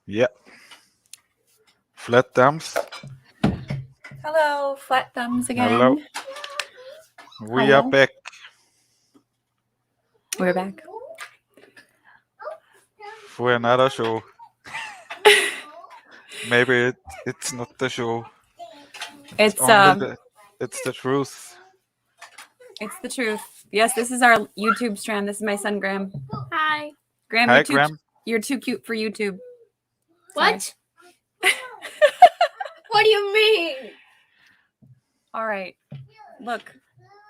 Yeah. Flat thumbs. Hello, flat thumbs again. Hello. We are Hello. back. We're back. For another show. Maybe it's not the show. It's It's the truth. it's the truth. Yes, this is our YouTube strand. This is my son Graham. Hi. Graham, Hi, Graham. you're too cute for YouTube. What? What do you mean? All right. Look,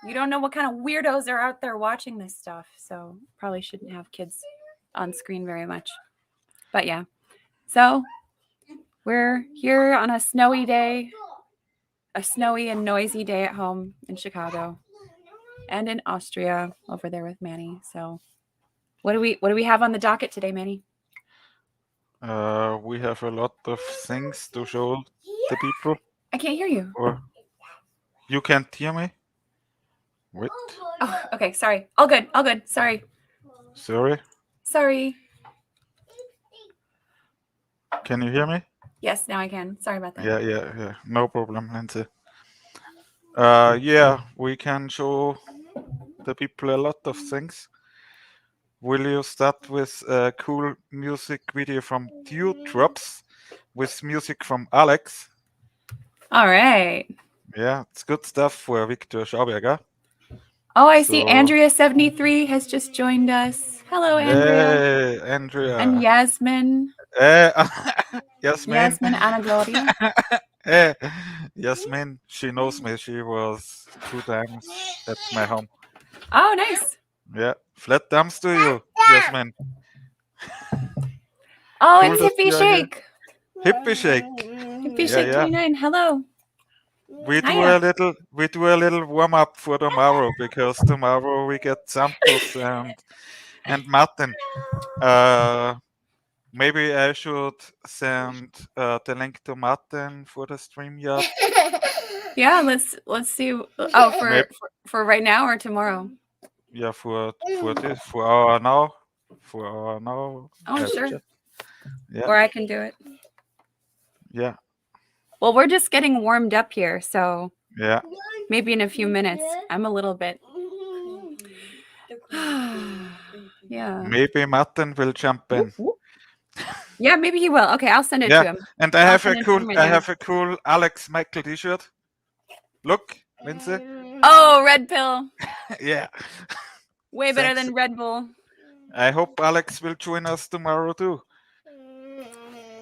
you don't know what kind of weirdos are out there watching this stuff, so probably shouldn't have kids on screen very much. But yeah. So we're here on a snowy day, a snowy and noisy day at home in Chicago and in Austria over there with Manny. So what do we have on the docket today, Manny? We have a lot of things to show the people. I can't hear you. Or you can't hear me? Wait. Oh, okay. Sorry. All good. All good. Sorry. Sorry. Can you hear me? Yes, now I can. Sorry about that. Yeah. No problem, Lindsay. Yeah, we can show the people a lot of things. Will you start with a cool music video from Dewdrops with music from Alex? All right. Yeah, it's good stuff for Viktor Schauberger. Oh, I see Andrea73 has just joined us. Hello, Andrea. Hey, Andrea. And Yasmin. Yasmin. Yasmin Ana Gloria. Hey, Yasmin, she knows me. She was 2 times at my home. Oh, nice. Yeah, flat thumbs to you, Yasmin. Oh, Cool it's that Hippie you are here. Shake. Hippie Shake. Hippie Shake 29. Hello. We do a little warm up for tomorrow because tomorrow we get samples and Martin. Maybe I should send the link to Martin for the StreamYard. Yeah, let's see. Oh, for right now or tomorrow? Yeah, for our now. Oh, sure. Chat. Yeah. Or I can do it. Yeah. Well, we're just getting warmed up here, so yeah. Maybe in a few minutes. I'm a little bit. Yeah. Maybe Martin will jump in. Yeah, maybe he will. Okay, I'll send it to him. And I have a cool Alex Michael t-shirt. Look, Lindsay. Oh, Red Pill. Yeah. Way better than Red Bull. I hope Alex will join us tomorrow too.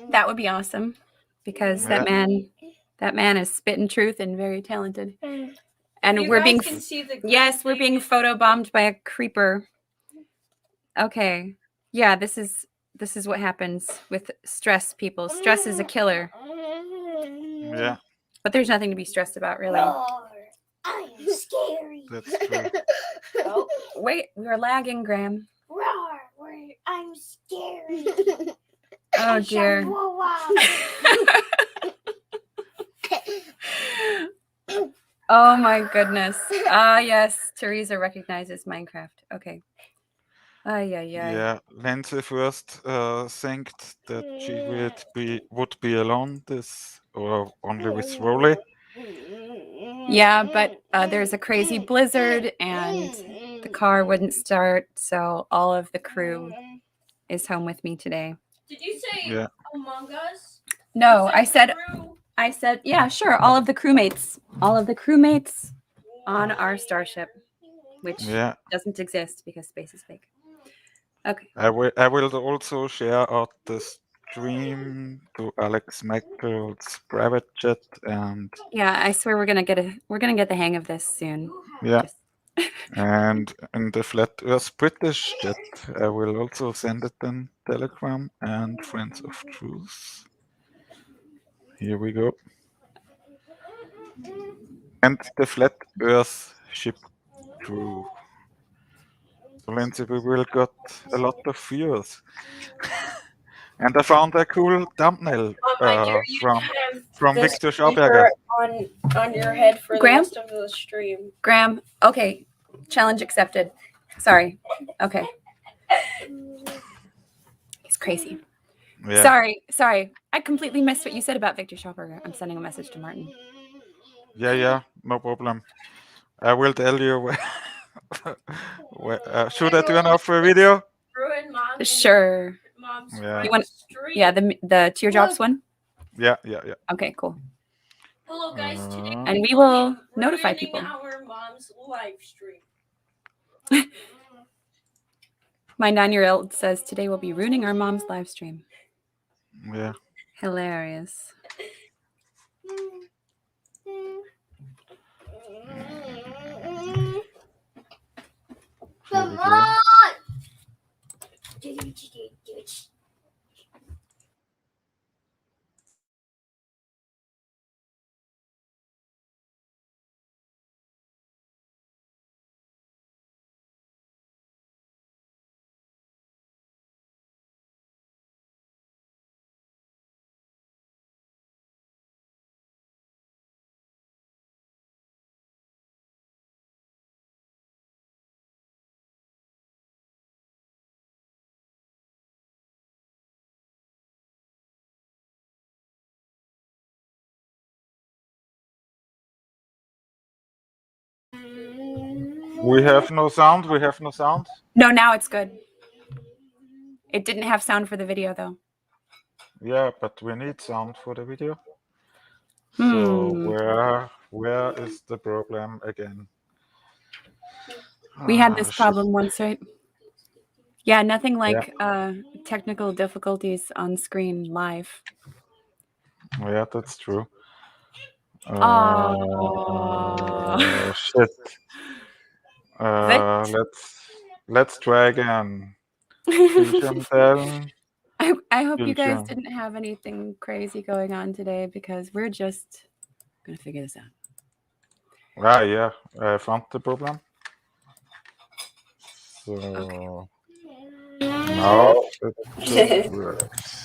That would be awesome, because that man is spitting truth and very talented. And we're being we're being photobombed by a creeper. Okay. Yeah, this is what happens with stress, people. Stress is a killer. Yeah. But there's nothing to be stressed about, really. I'm scary. That's true. Oh. Wait, we are lagging, Graham. I'm scary. Oh, dear. Oh, my goodness. Ah, yes. Teresa recognizes Minecraft. Okay. Yeah, Lindsay first thanked that she would be alone or only with Rolly. Yeah, but there's a crazy blizzard and the car wouldn't start, so all of the crew is home with me today. Did you say Among Us? No, I said, yeah, sure, all of the crewmates on our starship, which doesn't exist because space is fake. Okay. I will also share out the stream to Alex Michael's private chat and. Yeah, I swear we're gonna get the hang of this soon. Yeah. And in the Flat Earth British chat, I will also send it in Telegram and Friends of Truth. Here we go. And the Flat Earth ship crew. So Lindsay, we will got a lot of viewers. And I found a cool thumbnail from Viktor Schauberger. On your head for the rest of the stream. Graham, okay. Challenge accepted. Sorry. Okay. He's crazy. Yeah. Sorry. I completely missed what you said about Viktor Schauberger. I'm sending a message to Martin. Yeah, no problem. I will tell you should I turn off a video? Ruin mom's Sure. Yeah. You want? stream. Yeah, the teardrops one. Yeah. Okay, cool. Hello guys, today And we will notify ruining people. our mom's live stream. My 9-year-old says today we'll be ruining our mom's live stream. Yeah. Hilarious. Come on! We have no sound. No, now it's good. It didn't have sound for the video though. Yeah, but we need sound for the video. So where is the problem again? We had this shit. problem once, right? Yeah, nothing like technical difficulties on screen live. Yeah, that's true. Oh. Shit. Let's try again. Bildschirm. I hope you guys Bildschirm. didn't have anything crazy going on today because we're just gonna figure this out. Yeah, I found the problem. So now it just works.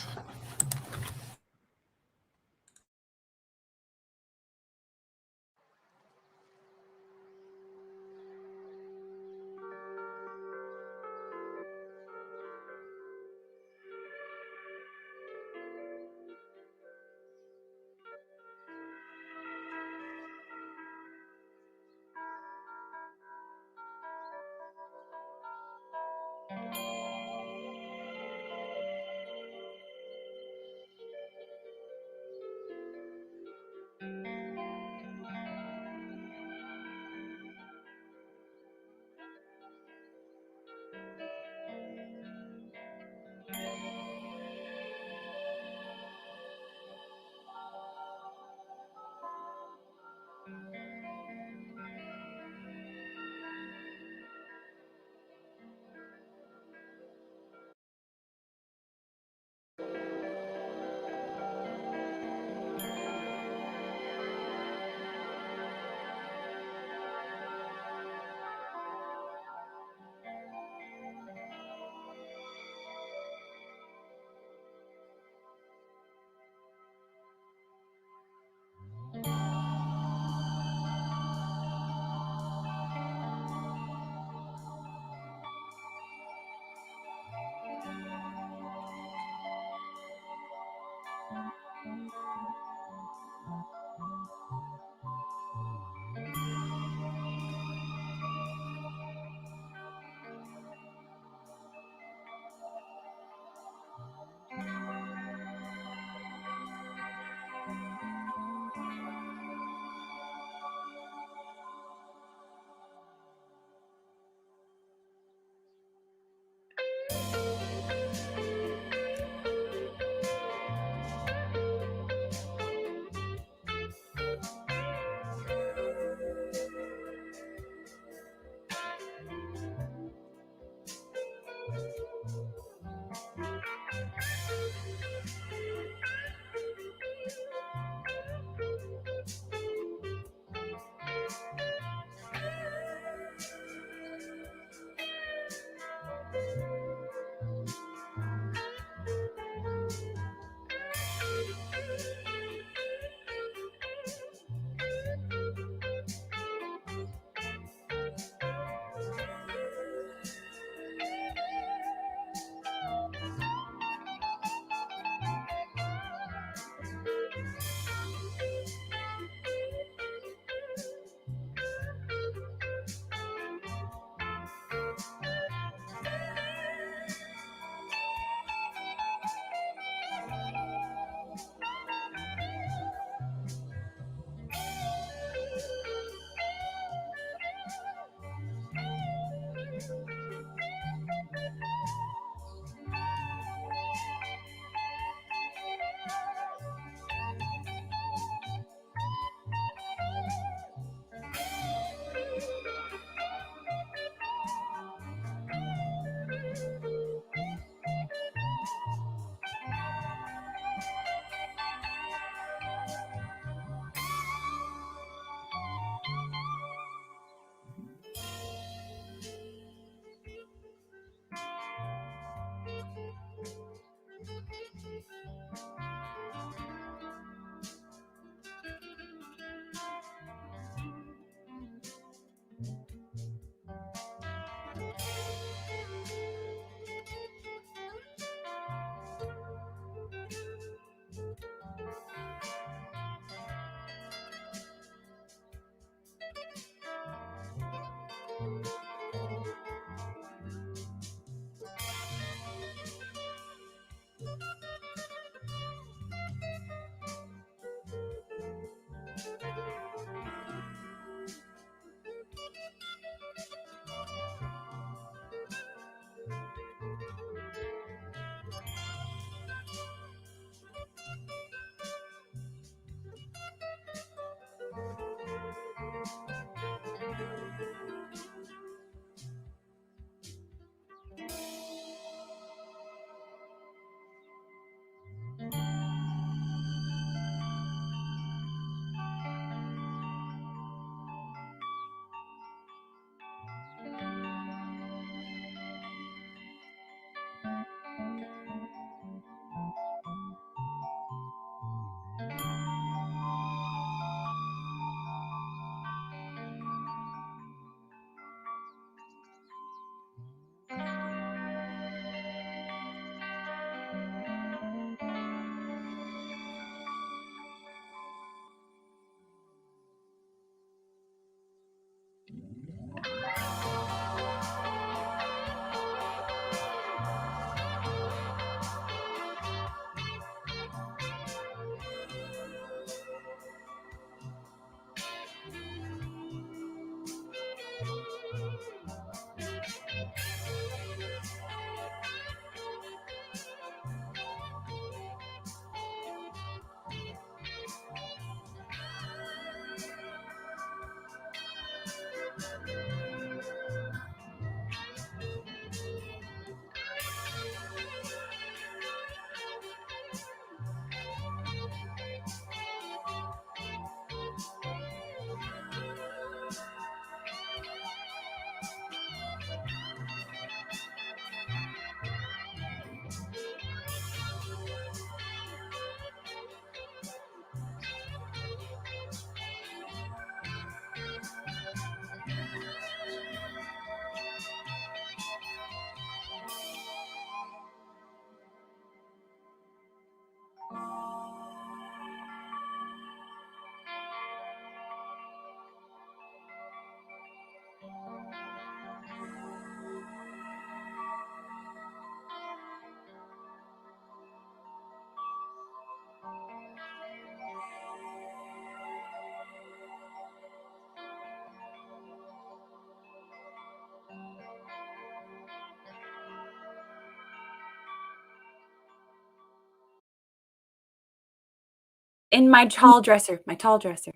In my tall dresser. My tall dresser.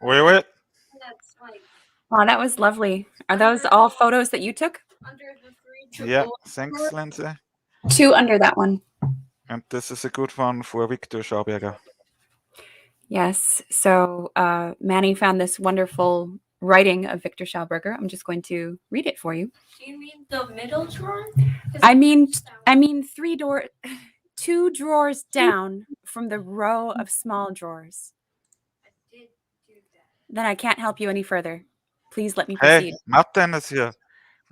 Wait. Oh, that was lovely. Are those all photos that you took? Yeah, thanks, Lindsay. 2 under that one. And this is a good one for Viktor Schauberger. Yes. So Manny found this wonderful writing of Viktor Schauberger. I'm just going to read it for you. Do you mean the middle drawer? I mean 2 drawers down from the row of small drawers. I did do that. Then I can't help you any further. Please let me Hey, proceed. Martin is here.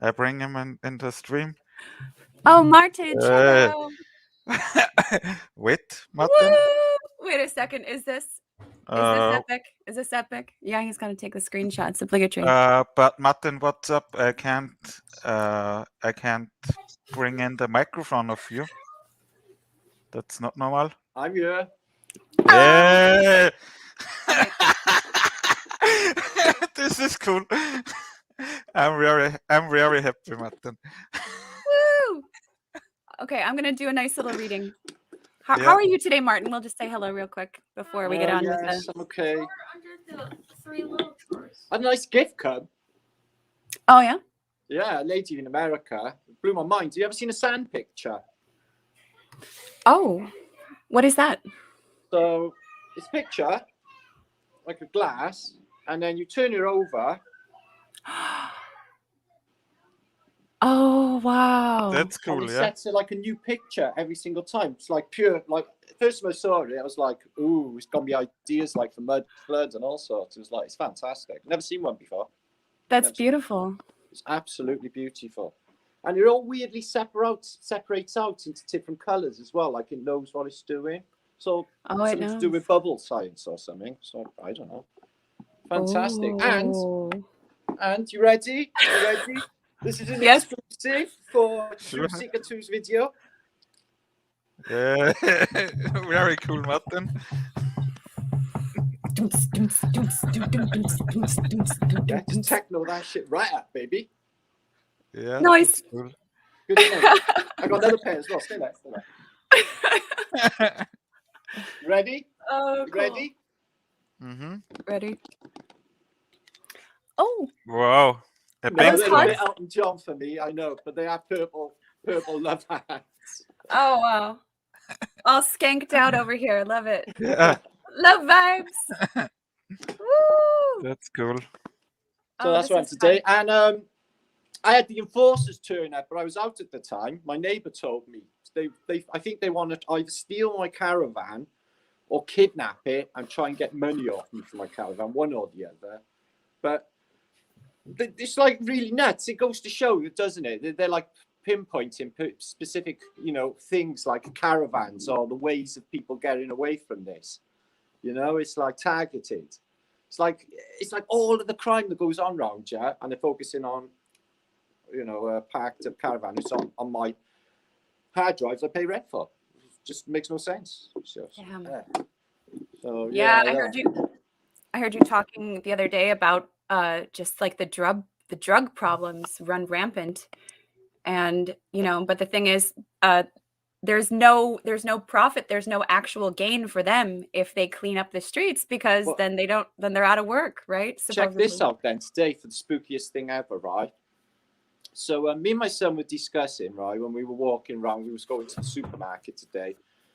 I bring him in the stream. Oh, Martin, Hey. hello. Wait, Martin. Woo! Wait a second. Is this epic? Is this epic? Yeah, he's gonna take the screenshot. It's obligatory. But Martin, what's up? I can't bring in the microphone of you. That's not normal. I'm here. Yeah. Okay. This is cool. I'm very happy, Martin. Woo! Okay, I'm gonna do a nice little reading. How Yeah. are you today, Martin? We'll just say hello real quick before we get on with Yes, the. I'm okay. Drawer under the 3 little drawers. A nice gift come. Oh yeah. Yeah, a lady in America. It blew my mind. Have you ever seen a sand picture? Oh, what is that? So it's a picture, like a glass, and then you turn it over. Oh wow. That's And cool, it yeah. sets it like a new picture every single time. It's like pure, like, first time I saw it, I was like, ooh, it's got me ideas like for mud floods and all sorts. It was like, it's fantastic. Never seen one before. That's beautiful. It's absolutely beautiful. And it all weirdly separates out into different colours as well, like it knows what it's doing. So Oh, it something to do knows. with bubble science or something. So I don't know. Fantastic. Oh. And you ready? You ready? This is an Yes. exclusive for Sure. Seeker 2's video. Yeah. Very cool, Martin. Yeah, just techno that shit right up, baby. Yeah. Nice. That's cool. Good enough. I got another pair as well. Stay there. Ready? Oh, You ready? Mm-hmm. Ready? Oh, Wow. A No, Those they're a pink bit cards? Elton John for me, I know, but they have purple love hats. oh wow. All skanked out over here. Love it. Yeah, Love vibes. Woo! that's cool. So Oh, that's this what I'm is today. fun. And I had the enforcers turn up, but I was out at the time. My neighbour told me I think they want to either steal my caravan or kidnap it and try and get money off me for my caravan, one or the other. But it's like really nuts. It goes to show, doesn't it? They're like pinpointing specific, things like caravans or the ways of people getting away from this. It's like targeted. It's like all of the crime that goes on around you, and they're focusing on, a parked up caravan. It's on my hard drives I pay rent for. It just makes no sense. So, Damn. yeah. So Yeah, I heard you talking the other day about just like the drug problems run rampant, and but the thing is, there's no profit, there's no actual gain for them if they clean up the streets, because Well, then they're out of work, right? check this Supposedly. out then today for the spookiest thing ever, right? So me and my son were discussing, right, when we were walking around, we was going to the supermarket today.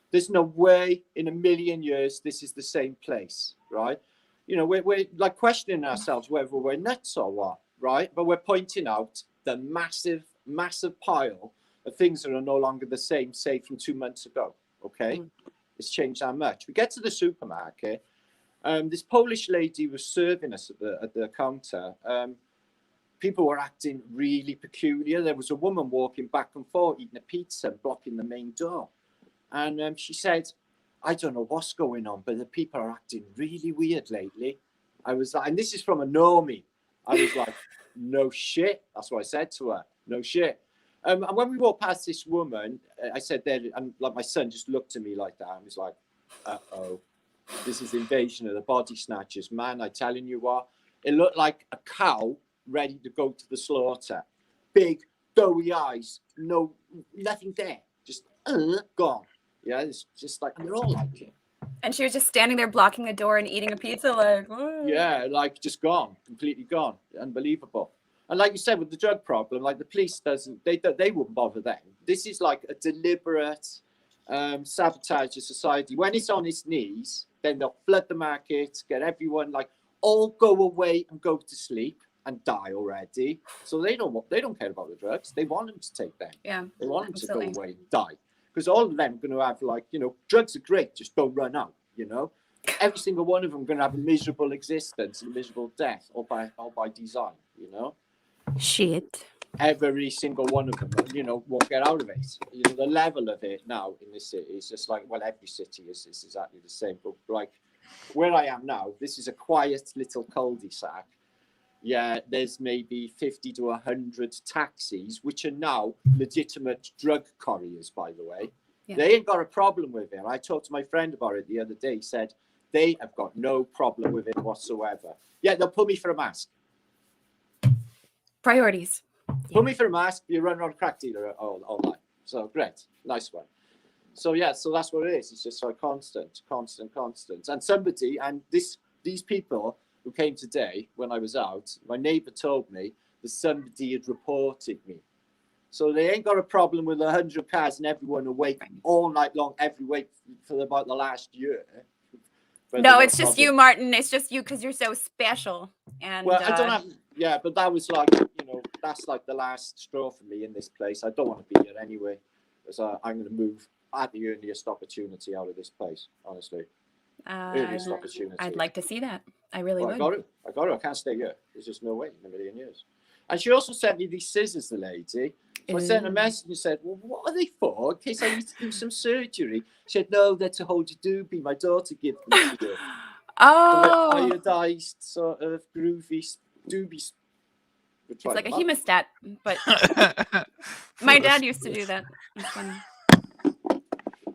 There's no way in a million years this is the same place, right? We're like questioning ourselves whether we're nuts or what, right? But we're pointing out the massive, massive pile of things that are no longer the same, say from 2 months ago, okay? It's changed that much. We get to the supermarket. This Polish lady was serving us at the counter. People were acting really peculiar. There was a woman walking back and forth eating a pizza, blocking the main door. And she said, I don't know what's going on, but the people are acting really weird lately. I was like, and this is from a normie. I was like, no shit. That's what I said to her. No shit. And when we walked past this woman, I said there, and like my son just looked at me like that and was like, uh-oh, this is Invasion of the Body Snatchers. Man, I telling you what, it looked like a cow ready to go to the slaughter. Big, doughy eyes, nothing there, just gone. Yeah, it's just like they're all like it. And she was just standing there blocking the door and eating a pizza, like, "Whoa." Yeah, like just gone, completely gone. Unbelievable. And like you said, with the drug problem, like the police they wouldn't bother then. This is like a deliberate sabotage of society. When it's on its knees, then they'll flood the market, get everyone like all go away and go to sleep and die already. So they don't care about the drugs. They want them to take them. Yeah. They want them absolutely. to go away and die. Because all of them are going to have like, drugs are great, just don't run out, Every single one of them are going to have a miserable existence, a miserable death, all by design, Shit. Every single one of them, won't get out of it. The level of it now in this city is just like, well, every city is exactly the same. But like where I am now, this is a quiet little cul-de-sac. Yeah, there's maybe 50 to 100 taxis, which are now legitimate drug couriers, by the way. Yeah. They ain't got a problem with it. I talked to my friend about it the other day. He said they have got no problem with it whatsoever. Yeah, they'll put me for a mask. Priorities. Put me for a mask, you run around a crack dealer all night. So great, nice one. So yeah, so that's what it is. It's just like constant. And these people who came today when I was out, my neighbour told me that somebody had reported me. So they ain't got a problem with 100 cars and everyone awake all night long, every week for about the last year. No, it's just you, Martin. It's just you because you're so special. And well, I don't have. Yeah, but that was like, that's like the last straw for me in this place. I don't want to be here anyway, because I'm going to move at the earliest opportunity out of this place. Honestly, earliest opportunity. I'd like to see that. I really would. I got it. I can't stay here. There's just no way in a million years. And she also sent me these scissors, the lady. So I sent a message and said, well, what are they for? In case I need to do some surgery. She said, no, they're to hold your doobie. My daughter gave them to you. Oh. Iodized, sort of groovy doobies. It's like a hemostat, but my dad used to do that.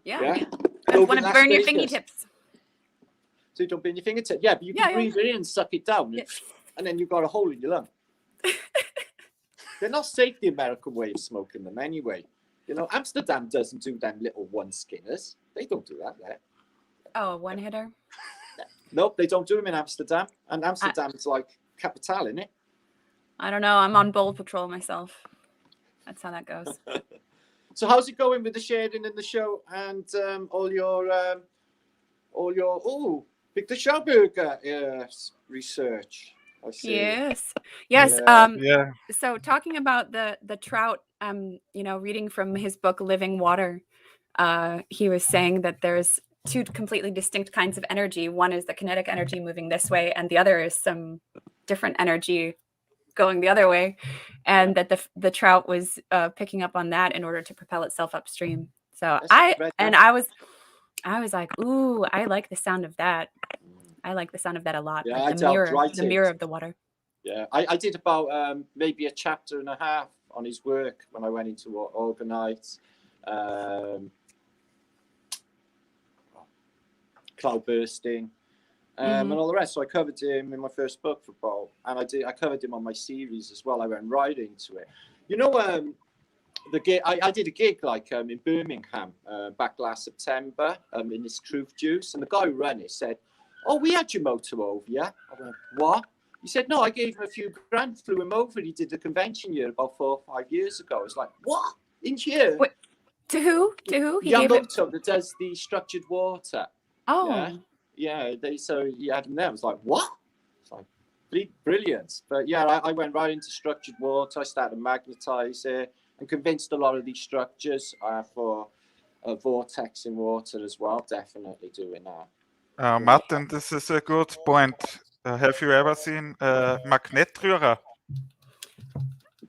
Yeah. Don't want to burn your fingertips. So you don't burn your fingertips. Yeah, but you can breathe it in and suck it down. Yes. And then you've got a hole in your lung. They're not safe, the American way of smoking them anyway. Amsterdam doesn't do them little one-skinners. They don't do that there. Oh, one-hitter? Nope, they don't do them in Amsterdam. And Amsterdam's like capital, isn't it? I don't know. I'm on bold patrol myself. That's how that goes. So how's it going with the sharing in the show and all your Viktor Schauberger research? I see. Yes. Yeah. So talking about the trout, reading from his book Living Water, he was saying that there's two completely distinct kinds of energy. One is the kinetic energy moving this way, and the other is some different energy going the other way, and that the trout was picking up on that in order to propel itself upstream. So I was like, ooh, I like the sound of that. I like the sound of that a lot. Yeah, like the mirror of the water. Yeah, I did about maybe a chapter and a half on his work when I went into organize cloud bursting and all the rest. So I covered him in my first book for Paul, and I covered him on my series as well. I went right into it. The gig I did a gig like in Birmingham back last September in this Truth Juice, and the guy who ran it said, "Oh, we had your motor over, yeah?" I went, "What?" He said, "No, I gave him a few grand, flew him over. He did the convention here about 4 or 5 years ago." I was like, "What? In here?" Wait, to who? He Yamamoto that does the structured water. Oh. Yeah. So he had him there. I was like, "What?" It's like brilliant. But yeah, I went right into structured water. I started to magnetize it and convinced a lot of these structures for a vortex in water as well. Definitely doing that. Martin, this is a good point. Have you ever seen Magnetröhre?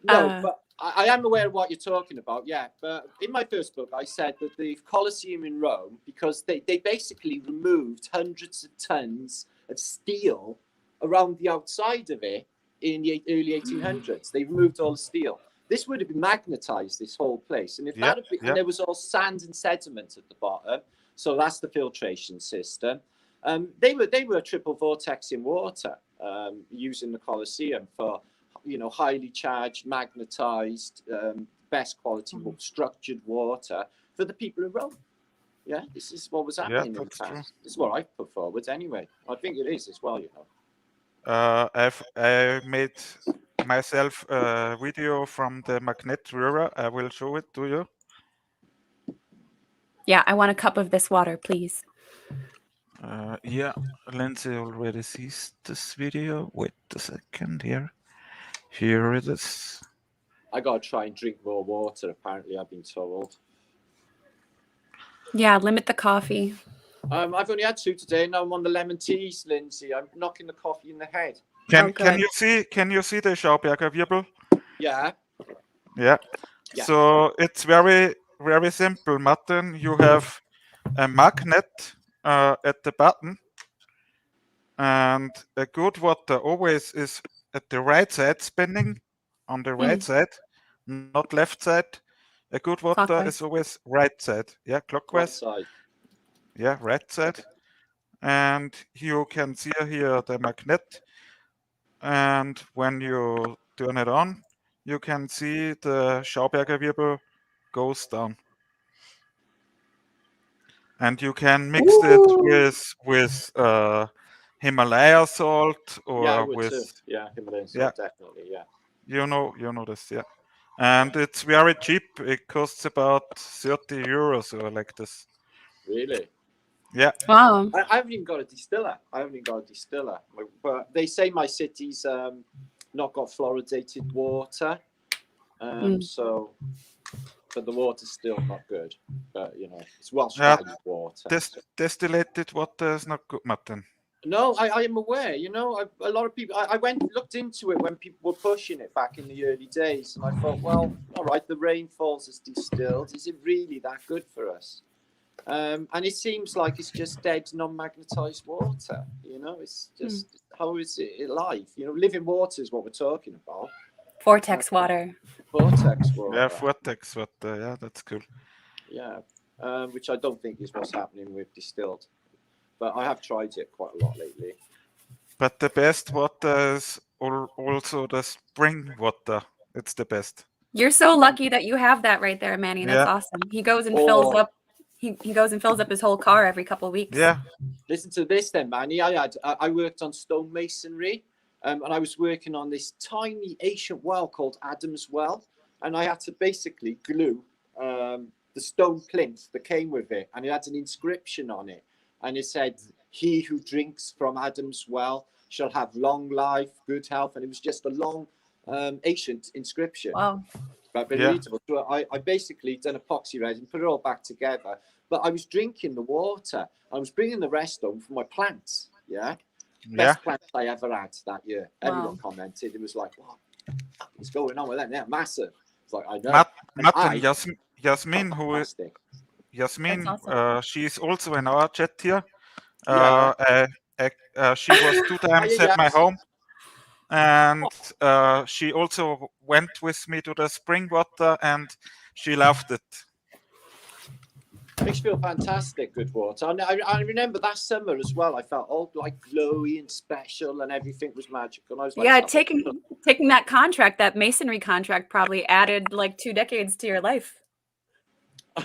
No, but I am aware of what you're talking about. Yeah, but in my first book, I said that the Colosseum in Rome, because they basically removed hundreds of tons of steel around the outside of it in the early 1800s. They removed all the steel. This would have been magnetized, this whole place. And if that had been, and there was all sand and sediment at the bottom, so that's the filtration system. They were triple vortex in water, using the Colosseum for, highly charged, magnetized, best quality structured water for the people in Rome. Yeah, this is what was Yeah, happening in the that's true. past. This is what I put forward anyway. I think it is as well, you know. I made myself a video from the Magnet River. I will show it to you. Yeah, I want a cup of this water, please. Yeah, Lindsay already sees this video. Wait a second here. Here it is. I gotta try and drink more water. Apparently, I've been told. Yeah, limit the coffee. I've only had 2 today. Now I'm on the lemon teas, Lindsay. I'm knocking the coffee in the head. Can good. you see the Schauberger Wirbel? Yeah. Yeah. Yeah. So it's very very simple, Martin. You have a magnet at the bottom, and a good water always is at the right side, spinning on the right side, not left side. A good water Clockwise. is always right side. Yeah, Right clockwise. side. Yeah, right side. And you can see here the magnet. And when you turn it on, you can see the Schauberger Wirbel goes down. And you can mix it with Himalaya salt or Yeah, I would with too. Yeah, Himalayan yeah, salt, definitely. Yeah. you know this, yeah. And it's very cheap. It costs about 30 euros or like this. Really? Yeah. Wow. I haven't even got a distiller. But they say my city's not got fluoridated water. So, but the water's still not good. But you know, it's Welsh valued water. Distillated water is not good, Martin. No, I am aware. You know, a lot of people. I went looked into it when people were pushing it back in the early days, and I thought, well, all right, the rain falls as distilled. Is it really that good for us? And it seems like it's just dead, non-magnetized water. You know, it's just how is it alive? You know, living water is what we're talking about. Vortex water. Vortex water. Yeah, vortex water. Yeah, that's cool. Yeah, which I don't think is what's happening with distilled. But I have tried it quite a lot lately. But the best water is also the spring water. It's the best. You're so lucky that you have that right there, Manny. That's awesome. He goes and fills up. He goes and fills up his whole car every couple of weeks. Yeah. Listen to this then, Manny. I worked on stonemasonry, and I was working on this tiny ancient well called Adam's Well, and I had to basically glue the stone plinth that came with it, and it had an inscription on it, and it said, "He who drinks from Adam's well shall have long life, good health," and it was just a long ancient inscription. Wow. But readable. So I basically done epoxy resin, put it all back together. But I was drinking the water. I was bringing the rest home for my plants. Yeah. Best plants I ever had that year. Everyone commented. It was like, what is going on with that? Yeah, massive. It's like, I know. Martin, Yasmin, awesome. she's also in our chat here. Yeah. She was 2 times at my home. And she also went with me to the spring water, and she loved it. Makes you feel fantastic, good water. I remember that summer as well. I felt all like glowy and special, and everything was magical. And I was like, yeah, taking that contract, that masonry contract, probably added like 2 decades to your life.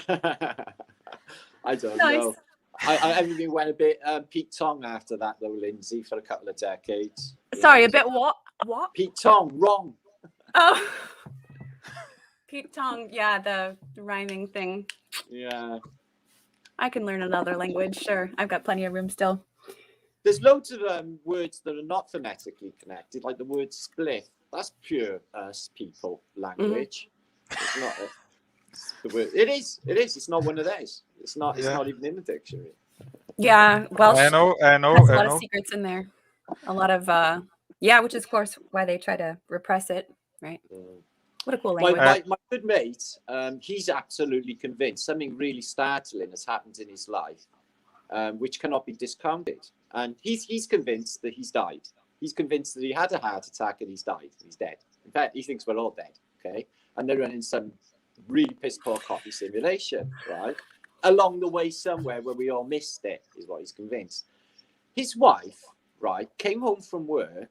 I don't know. Everything went a bit Pete Tong after that, though, Lindsay, for a couple of decades. Sorry, a bit what? What? Pete Tong, wrong. Oh. Pete Tong, yeah, the rhyming thing. Yeah. I can learn another language, sure. I've got plenty of room still. There's loads of words that are not phonetically connected, like the word split. That's pure us people language. It's not the word. It is. It's not one of those. It's not even in the dictionary. Yeah, Welsh. I know. Has a lot of secrets in there. A lot of which is of course why they try to repress it, right? What a cool language. My good mate, he's absolutely convinced something really startling has happened in his life, which cannot be discounted. And he's convinced that he's died. He's convinced that he had a heart attack and he's died. He's dead. In fact, he thinks we're all dead. Okay, and they're running some really piss poor copy simulation, right? Along the way somewhere where we all missed it, is what he's convinced. His wife, right, came home from work.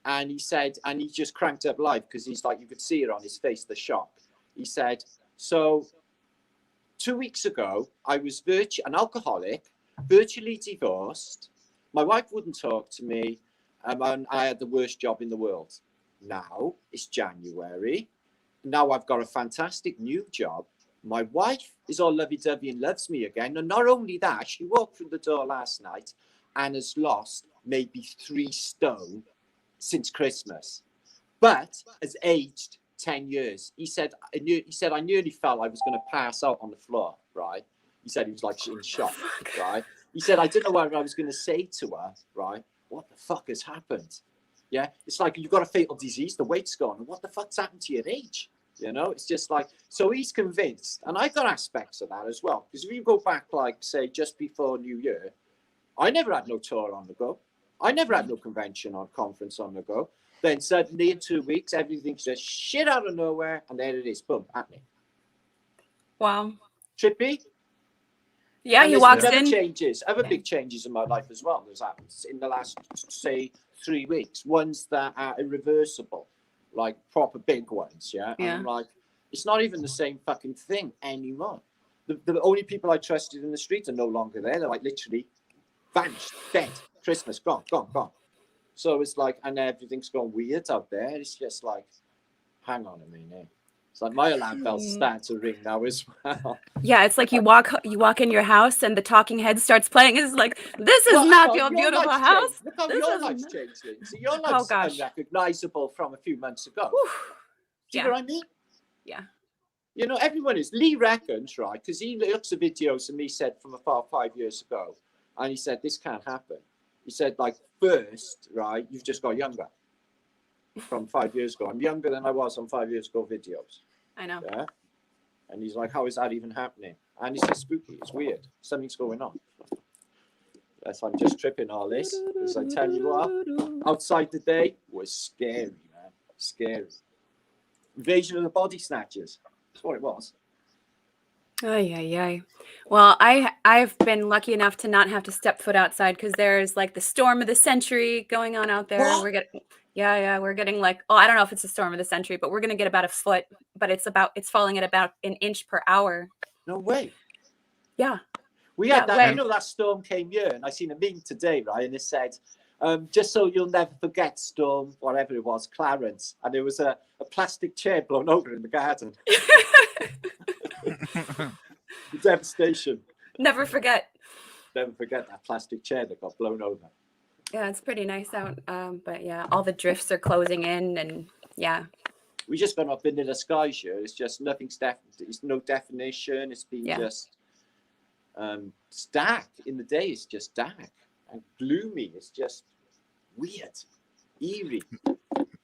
And he said, and he just cranked up live because he's like, you could see it on his face, the shock. He said, so 2 weeks ago, I was an alcoholic, virtually divorced. My wife wouldn't talk to me, and I had the worst job in the world. Now it's January. Now I've got a fantastic new job. My wife is all lovey-dovey and loves me again. And not only that, she walked through the door last night and has lost maybe 3 stone since Christmas, but has aged 10 years. He said, I nearly felt I was going to pass out on the floor, right? He said he was like in shock, right? He said, I didn't know what I was going to say to her, right? What the fuck has happened? Yeah, it's like you've got a fatal disease, the weight's gone. What the fuck's happened to your age? You know, it's just like, so he's convinced, and I got aspects of that as well. Because if you go back, like, say, just before New Year, I never had no tour on the go. I never had no convention or conference on the go. Then suddenly in 2 weeks, everything's just shit out of nowhere, and there it is, boom, happening. Wow. Trippy. Yeah, and he walks other in. Other big changes in my life as well. There's happened in the last, say, 3 weeks. Ones that are irreversible, like proper big ones. Yeah. And I'm like, it's not even the same fucking thing anymore. The only people I trusted in the street are no longer there. They're like literally vanished, dead. Christmas, gone. So it's like, and everything's gone weird out there. It's just like, hang on a minute. It's like my alarm bells start to ring now as well. Yeah, it's like you walk in your house and the talking head starts playing. It's like, this is not your beautiful house. Changed. Look how your life's changed, Lindsay. Your life's unrecognizable from a few months ago. Do you know what I mean? Yeah. You know, everyone is. Lee reckons, right, because he looks at videos and he said from afar 5 years ago, and he said, this can't happen. He said, like, first, right, you've just got younger from 5 years ago. I'm younger than I was on 5 years ago videos. I know. Yeah. And he's like, how is that even happening? And it's just spooky. It's weird. Something's going on. Yes, I'm just tripping all this. As I tell you what, outside today was scary, man. Scary. Invasion of the Body Snatchers. That's what it was. Ay. Well, I've been lucky enough to not have to step foot outside because there's like the storm of the century going on out there. What? We're getting like, I don't know if it's a storm of the century, but we're gonna get about a foot. But it's falling at about an inch per hour. No way. Yeah. We had that. You know, that storm came here, and I seen a meme today, right? And it said, just so you'll never forget, storm, whatever it was, Clarence. And there was a plastic chair blown over in the garden. The devastation. Never forget. Never forget that plastic chair that got blown over. Yeah, it's pretty nice out. But yeah, all the drifts are closing in, and yeah. We just gone up into the skies here. It's just nothing's it's no definition. It's been just it's dark in the day. It's just dark and gloomy. It's just weird, eerie.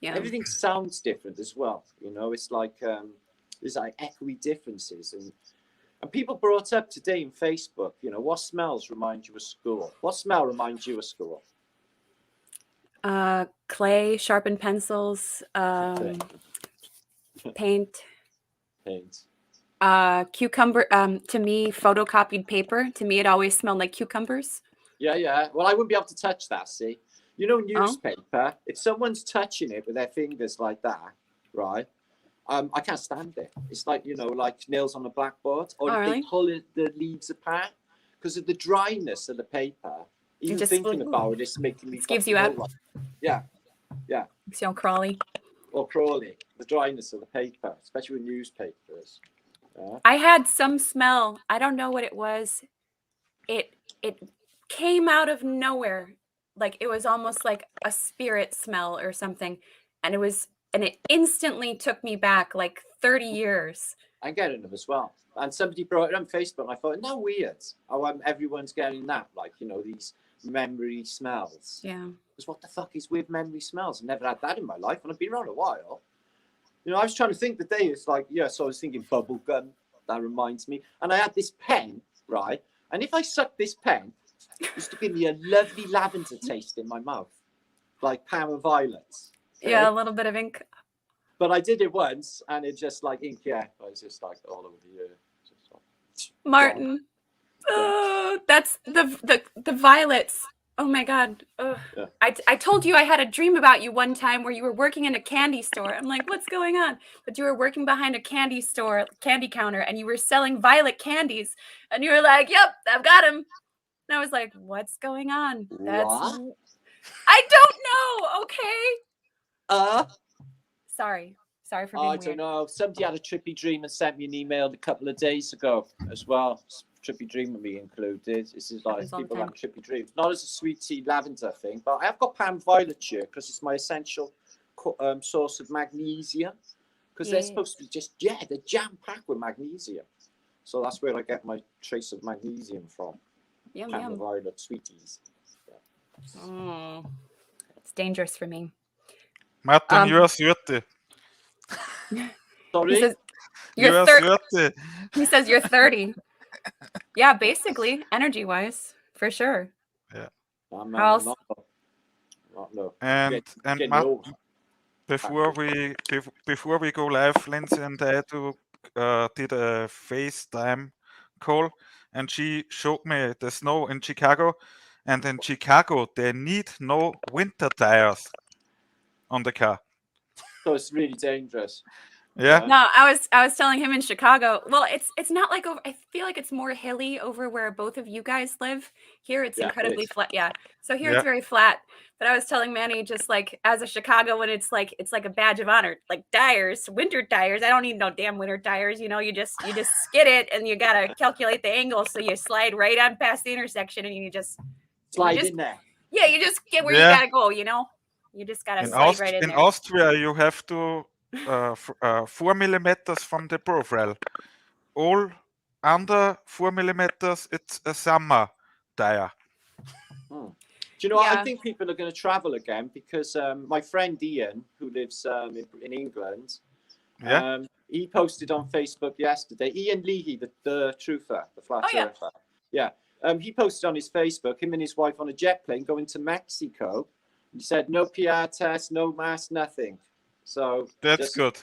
Yeah. Everything sounds different as well. You know, it's like there's like echoey differences, and people brought up today in Facebook. You know, what smells remind you of school? What smell reminds you of school? Clay, sharpened pencils, paint. Cucumber. To me, photocopied paper. To me, it always smelled like cucumbers. Yeah. Well, I wouldn't be able to touch that. See, you know, newspaper. If someone's touching it with their fingers like that, right? I can't stand it. It's like, you know, like nails on a blackboard, or if they pull the leaves apart because of the dryness of the paper. Even just thinking about it, making me. It gives you out. Yeah. Makes you all crawly. Or crawly. The dryness of the paper, especially with newspapers. Yeah. I had some smell. I don't know what it was. It came out of nowhere. Like it was almost like a spirit smell or something, and it instantly took me back like 30 years. I get it as well. And somebody brought it on Facebook, and I thought, no, weird. Oh, everyone's getting that, like, you know, these memory smells. Yeah. Because what the fuck is with memory smells? I've never had that in my life, and I've been around a while. You know, I was trying to think the day, it's like, so I was thinking bubble gum, that reminds me. And I had this pen, right? And if I sucked this pen, it used to give me a lovely lavender taste in my mouth, like Power Violets. Okay? Yeah, a little bit of ink. But I did it once, and it just like ink, I was just like all over the year. Martin, that's the violets. Oh my God. Ugh. Yeah. I told you I had a dream about you one time where you were working in a candy store. I'm like, what's going on? But you were working behind a candy store, candy counter, and you were selling violet candies. And you were like, yep, I've got him. And I was like, what's going on? What? I don't know. Okay. Sorry for being I weird. don't know. Somebody had a trippy dream and sent me an email a couple of days ago as well. Trippy dream with me included. This is like Happens all the people time. have trippy dreams. Not as a sweet tea lavender thing, but I have got pan violet here because it's my essential source of magnesium. Because they're supposed to be they're jam packed with magnesium. So that's where I get my trace of magnesium from. Yum, Pan yum. violet sweeties. It's dangerous for me. Martin, you are 30. Sorry? He says, You you're are 30. 30. He says you're 30. Yeah, basically, energy-wise, for sure. I'm How else? not no. And Getting Matt, old. before we go live, Lindsay and I did a FaceTime call, and she showed me the snow in Chicago. And in Chicago, they need no winter tires on the car. So it's really dangerous. Yeah. No, I was telling him in Chicago. Well, it's not like over. I feel like it's more hilly over where both of you guys live. Here it's Yeah, it incredibly is. flat. Yeah. So here Yeah. it's very flat. But I was telling Manny, just like as a Chicagoan, it's like a badge of honor. Like tires, winter tires. I don't need no damn winter tires. You know, you just skid it, and you gotta calculate the angle, so you slide right on past the intersection, and you just Slide in there. Yeah, you just get where you Yeah. gotta go. You know, you just gotta In, slide right in there. Austria, you have to 4 millimeters from the profile. All under 4 millimeters, it's a summer tire. Do you know what? I Yeah. think people are going to travel again because my friend Ian, who lives in England, Yeah. he posted on Facebook yesterday. Ian Leahy, the truther, the flat Oh, yeah. earther. Yeah. He posted on his Facebook, him and his wife on a jet plane going to Mexico. He said no PR test, no mask, nothing. So That's just good.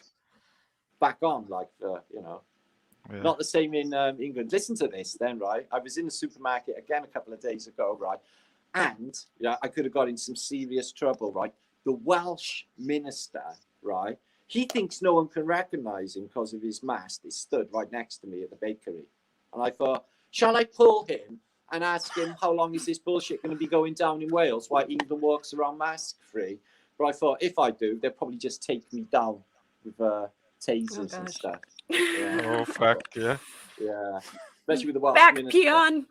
back on, like, you know. Yeah. Not the same in England. Listen to this then, right? I was in the supermarket again a couple of days ago, right? And I could have got in some serious trouble, right? The Welsh minister, right? He thinks no one can recognise him because of his mask. He stood right next to me at the bakery. And I thought, shall I pull him and ask him how long is this bullshit going to be going down in Wales while England walks around mask-free? But I thought, if I do, they'll probably just take me down with tasers and stuff. Yeah. Oh, fuck, yeah. Yeah, especially with the Welsh Back minister. peon.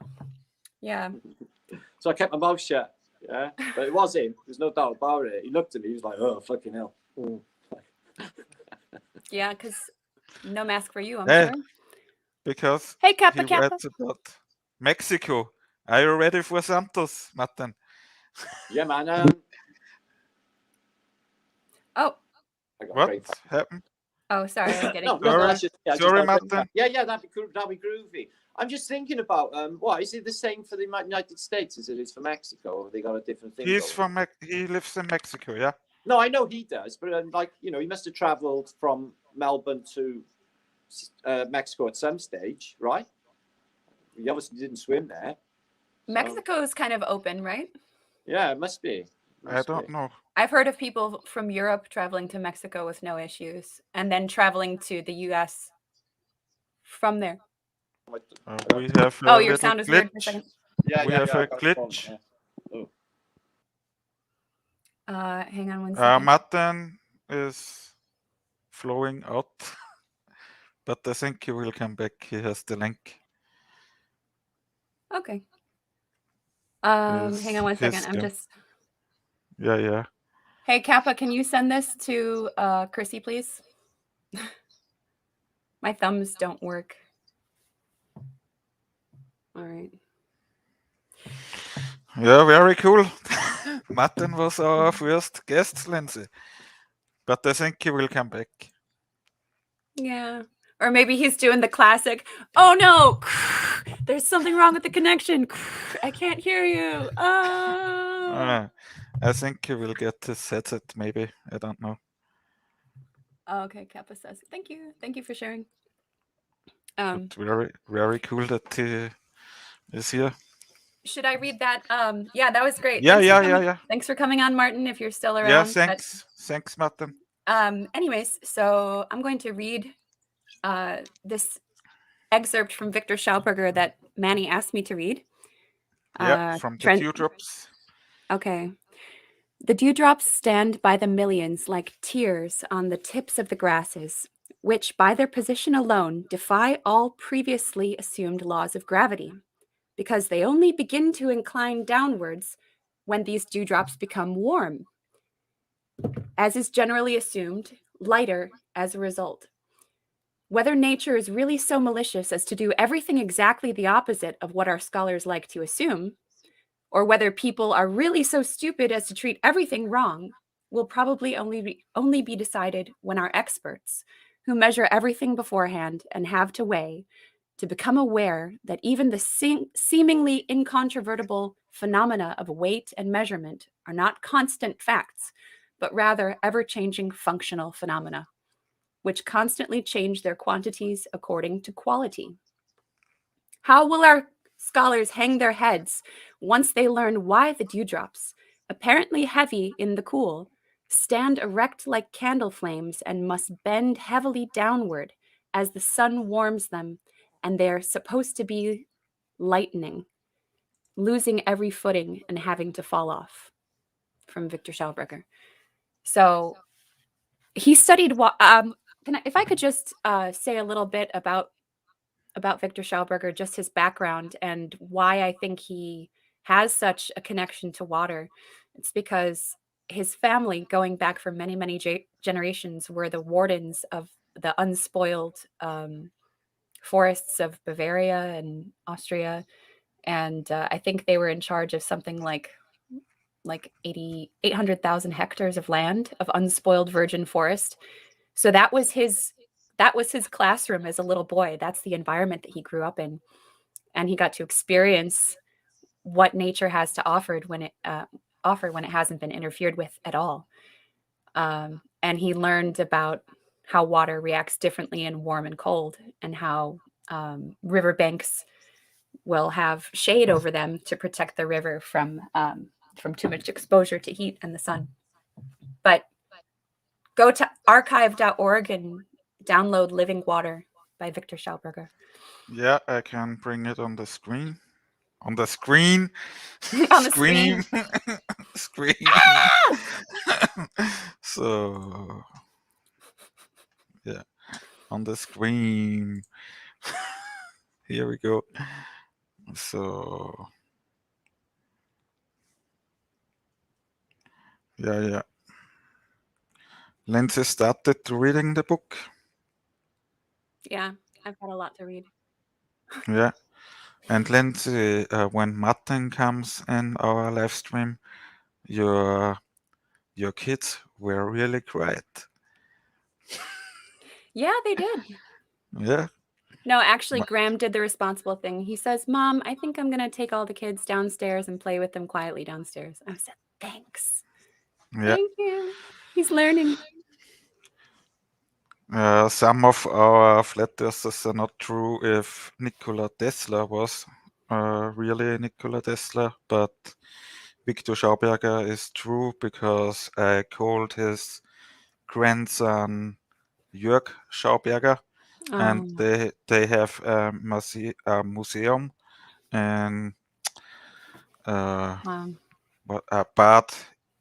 Yeah. So I kept my mouth shut. Yeah, but it was him. There's no doubt about it. He looked at me. He was like, "Oh, fucking hell." Yeah, because no mask for you, I'm Hey. sure. Because Hey, Kappa he Kappa. writes about Mexico. Are you ready for Santos, Martin? Yeah, man. Oh, I got What brain fart. happened? oh, sorry, I was getting. No, Sorry. that's just, Sorry, just Martin. Yeah, that'd be groovy. I'm just thinking about what is it the same for the United States as it is for Mexico? Or have they got a different thing? He's going? from he lives in Mexico, yeah. No, I know he does, but like you know, he must have travelled from Melbourne to Mexico at some stage, right? He obviously didn't swim there. Mexico is kind of open, right? Yeah, it must be. I don't know. I've heard of people from Europe traveling to Mexico with no issues, and then traveling to the U.S. from there. We have a Oh, your little sound was glitch. weird for a second. Yeah, We have I a got glitch. phone, yeah. Hang on one second. Martin is flowing out, but I think he will come back. He has the link. Okay. Hang on one second. I'm just. Yeah. Hey, Kappa, can you send this to Chrissy, please? My thumbs don't work. All right. Yeah, very cool. Martin was our first guest, Lindsay. But I think he will come back. Yeah. Or maybe he's doing the classic, oh no, there's something wrong with the connection. I can't hear you. I think he will get his headset, maybe. I don't know. Oh, okay, Kappa says, thank you. Thank you for sharing. But very, very cool that he is here. should I read that? Yeah, that was great. Yeah, Thanks for yeah, coming. yeah. Thanks for coming on, Martin, if you're still Yeah, around. But, thanks, Martin. anyways, so I'm going to read this excerpt from Viktor Schauberger that Manny asked me to read. Yeah, from the dewdrops. Okay. The dewdrops stand by the millions like tears on the tips of the grasses, which by their position alone defy all previously assumed laws of gravity, because they only begin to incline downwards when these dewdrops become warm, as is generally assumed, lighter as a result. Whether nature is really so malicious as to do everything exactly the opposite of what our scholars like to assume, or whether people are really so stupid as to treat everything wrong, will probably only be decided when our experts, who measure everything beforehand and have to weigh, to become aware that even the seemingly incontrovertible phenomena of weight and measurement are not constant facts, but rather ever-changing functional phenomena, which constantly change their quantities according to quality. How will our scholars hang their heads once they learn why the dewdrops, apparently heavy in the cool, stand erect like candle flames and must bend heavily downward as the sun warms them, and they're supposed to be lightening, losing every footing and having to fall off? From Viktor Schauberger. So he studied what. If I could just say a little bit about Viktor Schauberger, just his background and why I think he has such a connection to water. It's because his family, going back for many, many generations, were the wardens of the unspoiled forests of Bavaria and Austria. And I think they were in charge of something like 800,000 hectares of land of unspoiled virgin forest. So that was his classroom as a little boy. That's the environment that he grew up in, and he got to experience what nature has to offer when it hasn't been interfered with at all. And he learned about how water reacts differently in warm and cold, and how riverbanks will have shade over them to protect the river from too much exposure to heat and the sun. But go to archive.org and download Living Water by Viktor Schauberger. Yeah, I can bring it on the screen. On the screen. On the screen. Screen. So, yeah, on the screen. Here we go. So, yeah. Lindsay started reading the book. Yeah, I've got a lot to read. Yeah. And Lindsay, when Martin comes in our live stream, your kids were really quiet. Yeah, they did. Yeah. No, actually, Graham did the responsible thing. He says, "Mom, I think I'm going to take all the kids downstairs and play with them quietly downstairs." I said, "Thanks. Yeah. Thank you." He's learning. Some of our flat earthers are not true if Nikola Tesla was really Nikola Tesla, but Viktor Schauberger is true because I called his grandson Jörg Schauberger, and they have a museum in Bad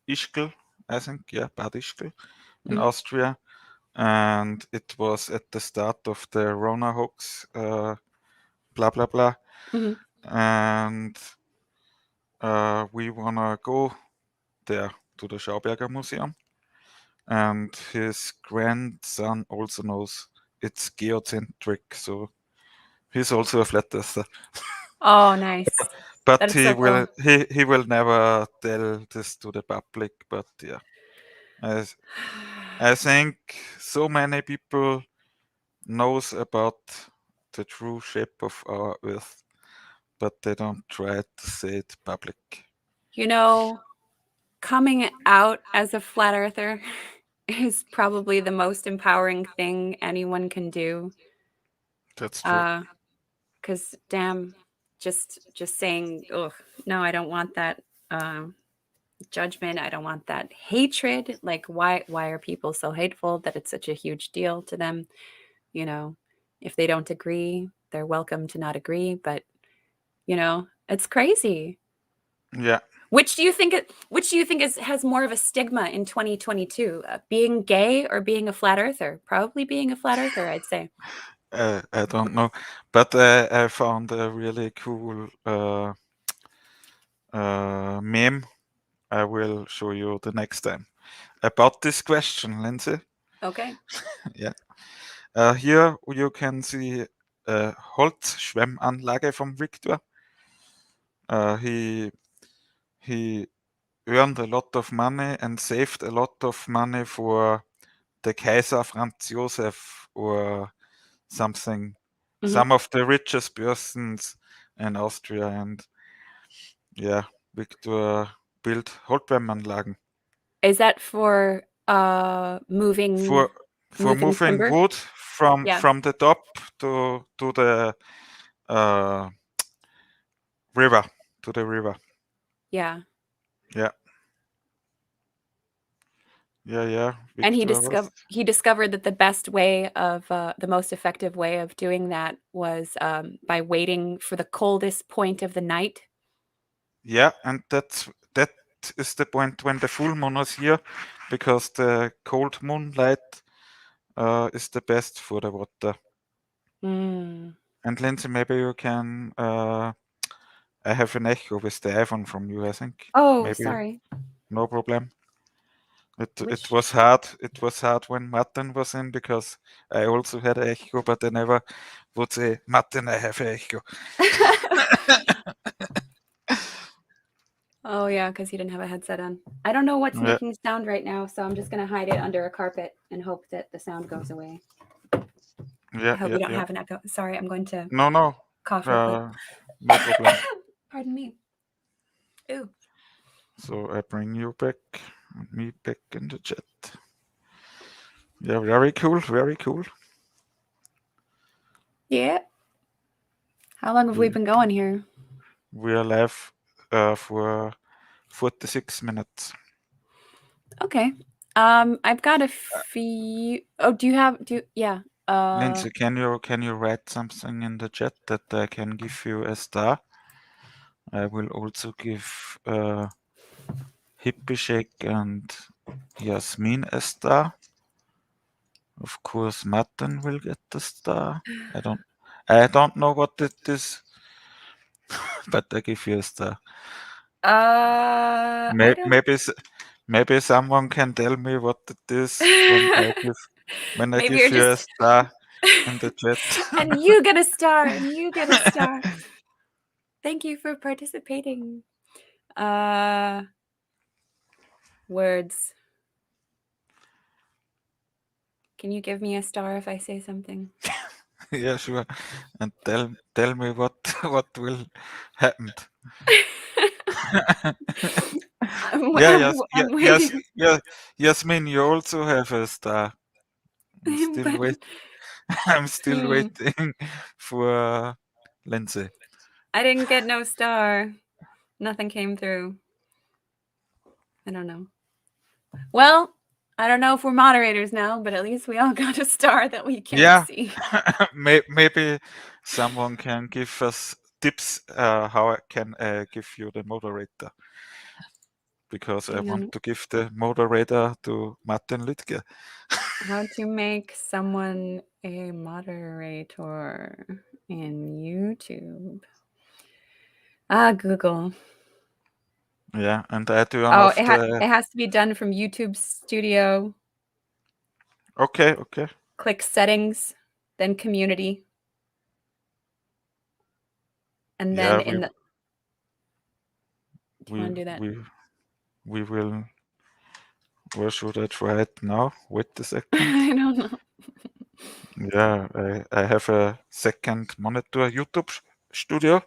Ischgl, I think, Bad Ischgl in Austria. And it was at the start of the Rona hoax, blah blah blah. And we wanna go there to the Schauberger Museum. And his grandson also knows it's geocentric, so he's also a flat earther. Oh, nice. But he will never tell this to the public. But yeah, I think so many people knows about the true shape of our Earth, but they don't try to say it public. You know, coming out as a flat earther is probably the most empowering thing anyone can do. That's true. Because damn, just saying, oh no, I don't want that judgment. I don't want that hatred. Like, why are people so hateful that it's such a huge deal to them? You know, if they don't agree, they're welcome to not agree. But you know, it's crazy. Yeah. Which do you think has more of a stigma in 2022? Being gay or being a flat earther? Probably being a flat earther, I'd say. I don't know, but I found a really cool meme. I will show you the next time about this question, Lindsay. Okay. Yeah. Here you can see a Holzschwemmanlage from Viktor. He earned a lot of money and saved a lot of money for the Kaiser Franz Josef or something. Mhm. Some of the richest persons in Austria, and yeah, Viktor built Holzschwemmanlagen Is that for moving for moving timber? wood from Yeah. the top to the river, to the river. Yeah. Yeah. Yeah. And he Viktor discovered that the best way of the most effective way of doing that was by waiting for the coldest point of the night. Yeah, and that is the point when the full moon is here, because the cold moonlight is the best for the water. Mm. And Lindsay, maybe you can. I have an echo with the iPhone from you, I think. Oh, Maybe sorry. no problem. It Which- was hard. It was hard when Martin was in, because I also had an echo, but I never would say, Martin, I have an echo. Oh yeah, because he didn't have a headset on. I don't know what's Yeah. making sound right now, so I'm just gonna hide it under a carpet and hope that the sound goes away. Yeah, I hope we don't yeah. have an echo. Sorry, I'm going to No. cough real quick. No problem. Pardon me. Ooh. So I bring you back, me back in the chat. Yeah, very cool, very cool. Yeah. How long have we been going here? We are live for 46 minutes. Okay. I've got a few. Oh, yeah. Lindsay, can you write something in the chat that I can give you a star? I will also give Hippie Shake and Yasmin a star. Of course, Martin will get the star. I don't know what it is, but I give you a star. I don't. Maybe someone can tell me what it is when I Maybe give you're you a just star in the chat. and you get a star, and you get a star. Thank you for participating. Words. Can you give me a star if I say something? Yeah, sure. And tell me what will happen. I'm waiting. Yasmin, you also have a star. I'm still But- waiting. I'm still Hmm. waiting for Lindsay. I didn't get no star. Nothing came through. I don't know. Well, I don't know if we're moderators now, but at least we all got a star that we can't Yeah. see. Maybe someone can give us tips how I can give you the moderator, because I want to give the moderator to Martin Liedtke. How to make someone a moderator in YouTube. Google. Yeah, and I turn Oh, off it has to be done from YouTube Studio. Okay. Click settings, then community. And then Yeah, do you want to do that? we will. Where should I try it now? Wait a second. I don't know. Yeah, I have a second monitor, YouTube Studio.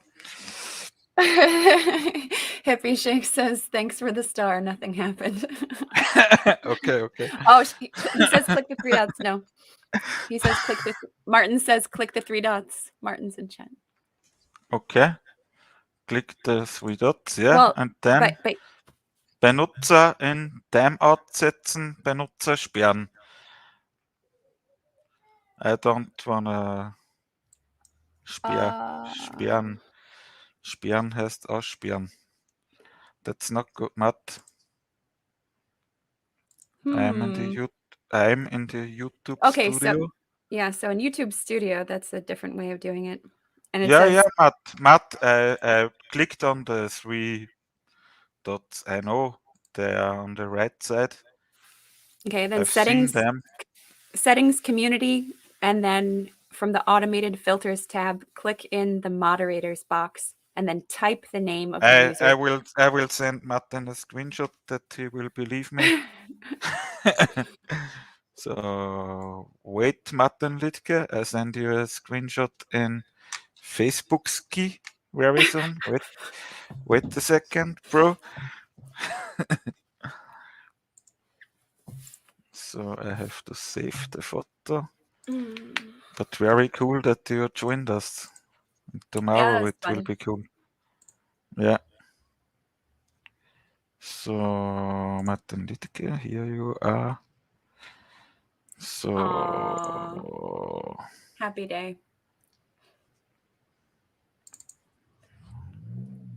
Hippie Shake says, thanks for the star. Nothing happened. Okay. Oh, he says click the three dots. No. He says Martin says click the three dots. Martin's in chat. Okay. click the 3 dots, yeah, Well, and then but Benutzer in Timeout setzen, Benutzer sperren. I don't wanna sperren. Sperren heißt aussperren. That's not good, Matt. I'm in the YouTube Okay, studio. so in YouTube Studio, that's a different way of doing it. And it Yeah, says, Matt, I clicked on the 3 dots. I know they are on the right side. okay, then I've seen them. settings, community, and then from the automated filters tab, click in the moderators box and then type the name of the user. I will send Martin a screenshot that he will believe me. So wait, Martin Liedtke, I send you a screenshot in Facebook ski very soon. Wait a second, bro. So I have to save the photo. But very cool that you joined us. Tomorrow it will be cool. Yeah. So Martin Liedtke, here you are. So Aww. Happy day.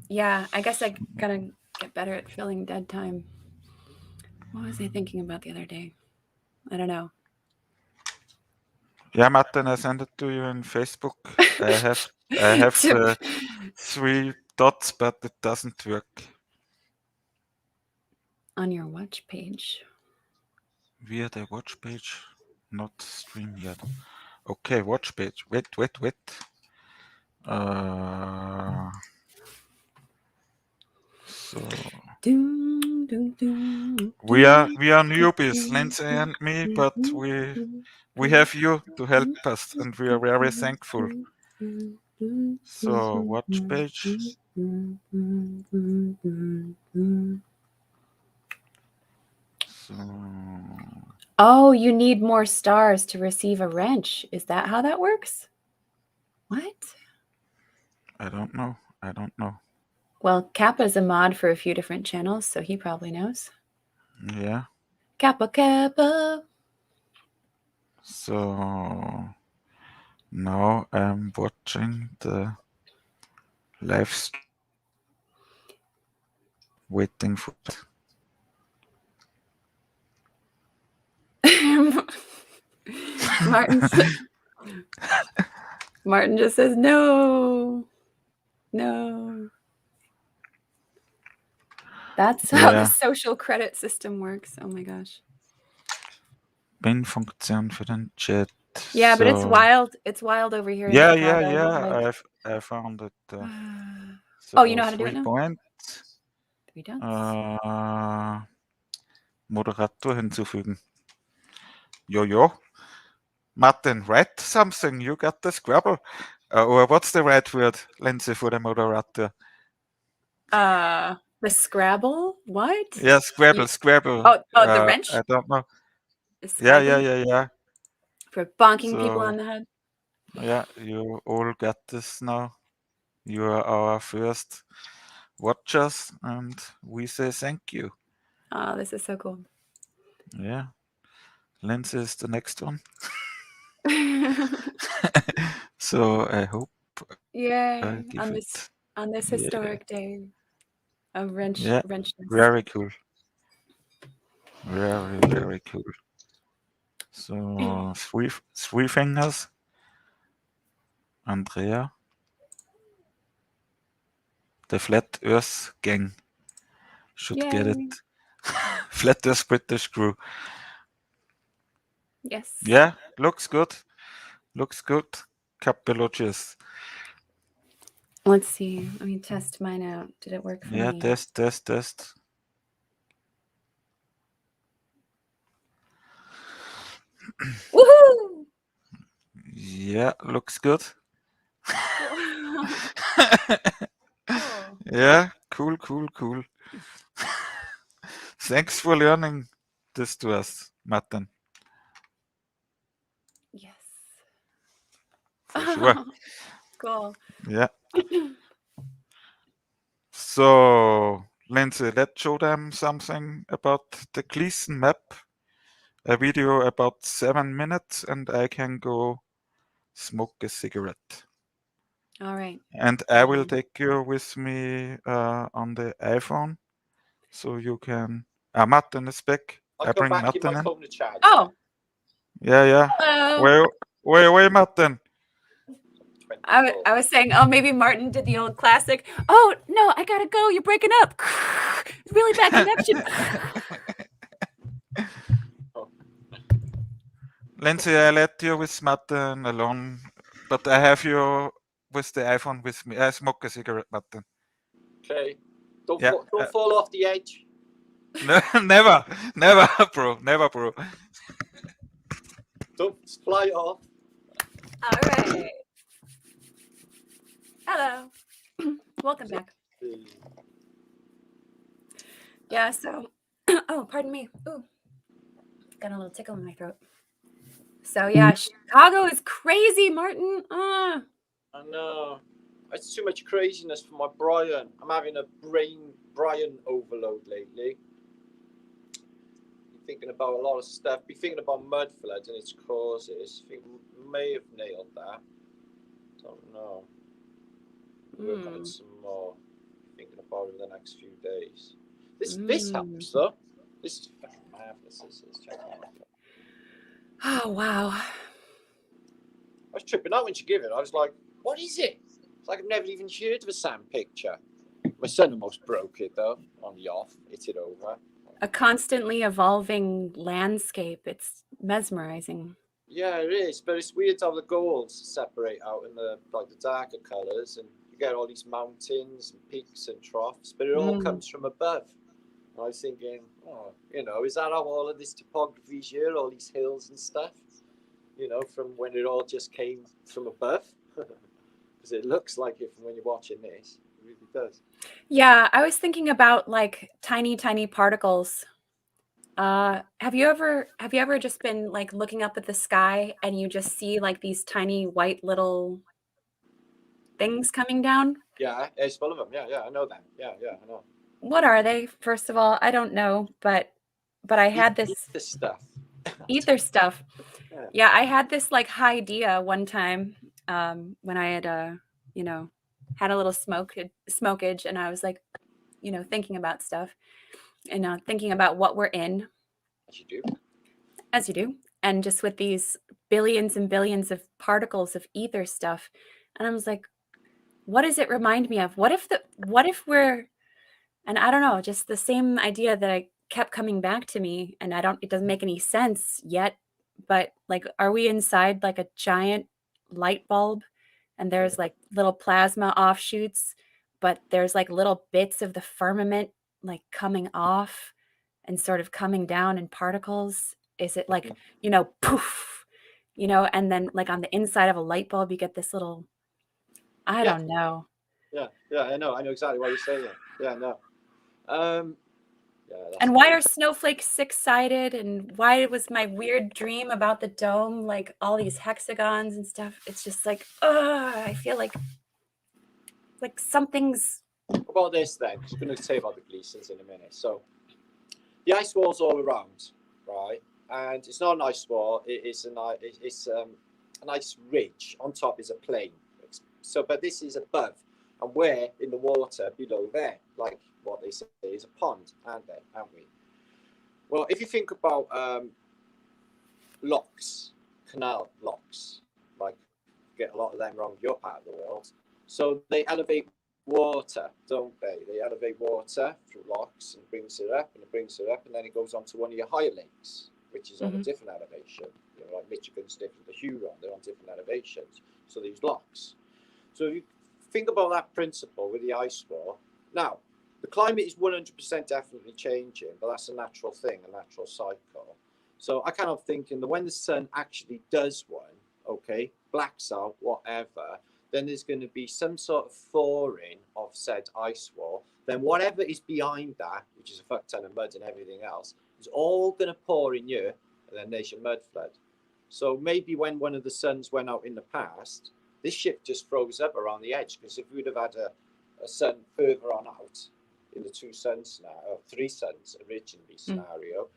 Yeah, I guess I gotta get better at filling dead time. What was I thinking about the other day? I don't know. yeah, Martin, I sent it to you in Facebook. I have 3 dots, but it doesn't work. On your watch page. Via the watch page, not stream yet. Okay, watch page. Wait. So we are newbies, Lindsay and me, but we have you to help us, and we are very thankful. So watch page. So oh, you need more stars to receive a wrench. Is that how that works? What? I don't know. Well, Kappa's a mod for a few different channels, so he probably knows. Yeah. Kappa. So now I'm watching the live stream, waiting for it. Martin just says no. That's how the social credit system works. Oh my gosh. Pin-Funktion für den Chat. Yeah, but it's wild. It's wild over here in Chicago. Yeah. I found it. So you know how to do it now? 3 points. 3 dots. Moderator hinzufügen. Yo. Martin, write something. You got the Scrabble. Or what's the right word, Lindsay, for the moderator? The Scrabble? What? Yeah, Scrabble. Oh, the wrench? I don't know. Yeah. For bonking people on the head. Yeah, you all got this now. You are our first watchers, and we say thank you. Oh, this is so cool. Yeah. Lindsay is the next one. So I hope. Yay! On this historic day of wrench. Very cool. Very cool. So 3 fingers. Andrea. The Flat Earth Gang should get it. Flat Earth British crew. Yes. Yeah, looks good. Capologies. Let's see. Let me test mine out. Did it work for me? Yeah, test. Woohoo! Yeah, looks good. Yeah, cool. Thanks for learning this to us, Martin. Yes. For sure. Cool. Yeah. So, Lindsay, let's show them something about the Gleason map. A video about 7 minutes, and I can go smoke a cigarette. All right. And I will take you with me on the iPhone, so you can. Martin is back. I'll I come bring back in my Martin in. phone to charge. Oh, Yeah. hello. Where, Martin? I was saying, oh, maybe Martin did the old classic. Oh, no, I gotta go. You're breaking up. Really bad connection. Lindsay, I let you with Martin alone, but I have you with the iPhone with me. I smoke a cigarette, Martin. Okay. Don't Yeah. fall off the edge. No, never, bro. Don't fly off. All right. Hello. Welcome back. Yeah, so, oh, pardon me. Ooh, got a little tickle in my throat. So, yeah, Chicago is crazy, Martin. I know. It's too much craziness for my Brian. I'm having a Brian overload lately. Thinking about a lot of stuff. Be thinking about mud floods and its causes. I think we may have nailed that. Don't know. Work on it some more. Thinking about it in the next few days. This helps though. This is fucking marvelous. This is. Check it out. Oh, wow. I was tripping out when she gave it. I was like, "What is it?" It's like I've never even heard of a sand picture. My son almost broke it though on the off. Hit it over. A constantly evolving landscape. It's mesmerizing. Yeah, it is, but it's weird how the golds separate out in the darker colours, and you get all these mountains and peaks and troughs, but it all comes from above. And I was thinking, is that how all of this topography is here, all these hills and stuff? From when it all just came from above, because it looks like it from when you're watching this. It really does. Yeah, I was thinking about like tiny particles. Have you ever just been like looking up at the sky and you just see like these tiny white little things coming down? Yeah, it's full of them. Yeah, I know them. Yeah, I know. What are they? First of all, I don't know, but I had this Eat this stuff. ether stuff. Yeah, I had this like idea one time when I had had a little smokage, and I was like, thinking about stuff and thinking about what we're in. As you do. And just with these billions and billions of particles of ether stuff. And I was like, what does it remind me of? What if we're, and I don't know, just the same idea that I kept coming back to me, and it doesn't make any sense yet, but like, are we inside like a giant light bulb and there's like little plasma offshoots, but there's like little bits of the firmament like coming off and sort of coming down in particles? Is it like, poof, and then like on the inside of a light bulb, you get this little, I don't know. Yeah, I know exactly what you're saying. Yeah, I know. And why are snowflakes six-sided? And why was my weird dream about the dome like all these hexagons and stuff? It's just like, I feel like something's. About this then, because we're going to say about the Gleasons in a minute. So the ice wall's all around, right? And it's not an ice wall. It's a nice ridge. On top is a plain. So, but this is above, and we're in the water below there, like what they say is a pond, aren't we? Well, if you think about locks, canal locks, like you get a lot of them around your part of the world. So they elevate water, don't they? They elevate water through locks and brings it up, and then it goes on to one of your higher lakes, which is on a different elevation. Like Michigan's different, the Huron, they're on different elevations. So they use locks. So if you think about that principle with the ice wall, now the climate is 100% definitely changing, but that's a natural thing, a natural cycle. So I kind of thinking that when the sun actually does one, blacks out, whatever, then there's going to be some sort of thawing of said ice wall. Then whatever is behind that, which is a fuck ton of mud and everything else, is all going to pour in here, and then there's your mud flood. So maybe when one of the suns went out in the past, this ship just froze up around the edge, because if we'd have had a sun further on out in the 2 suns scenario, or 3 suns originally scenario,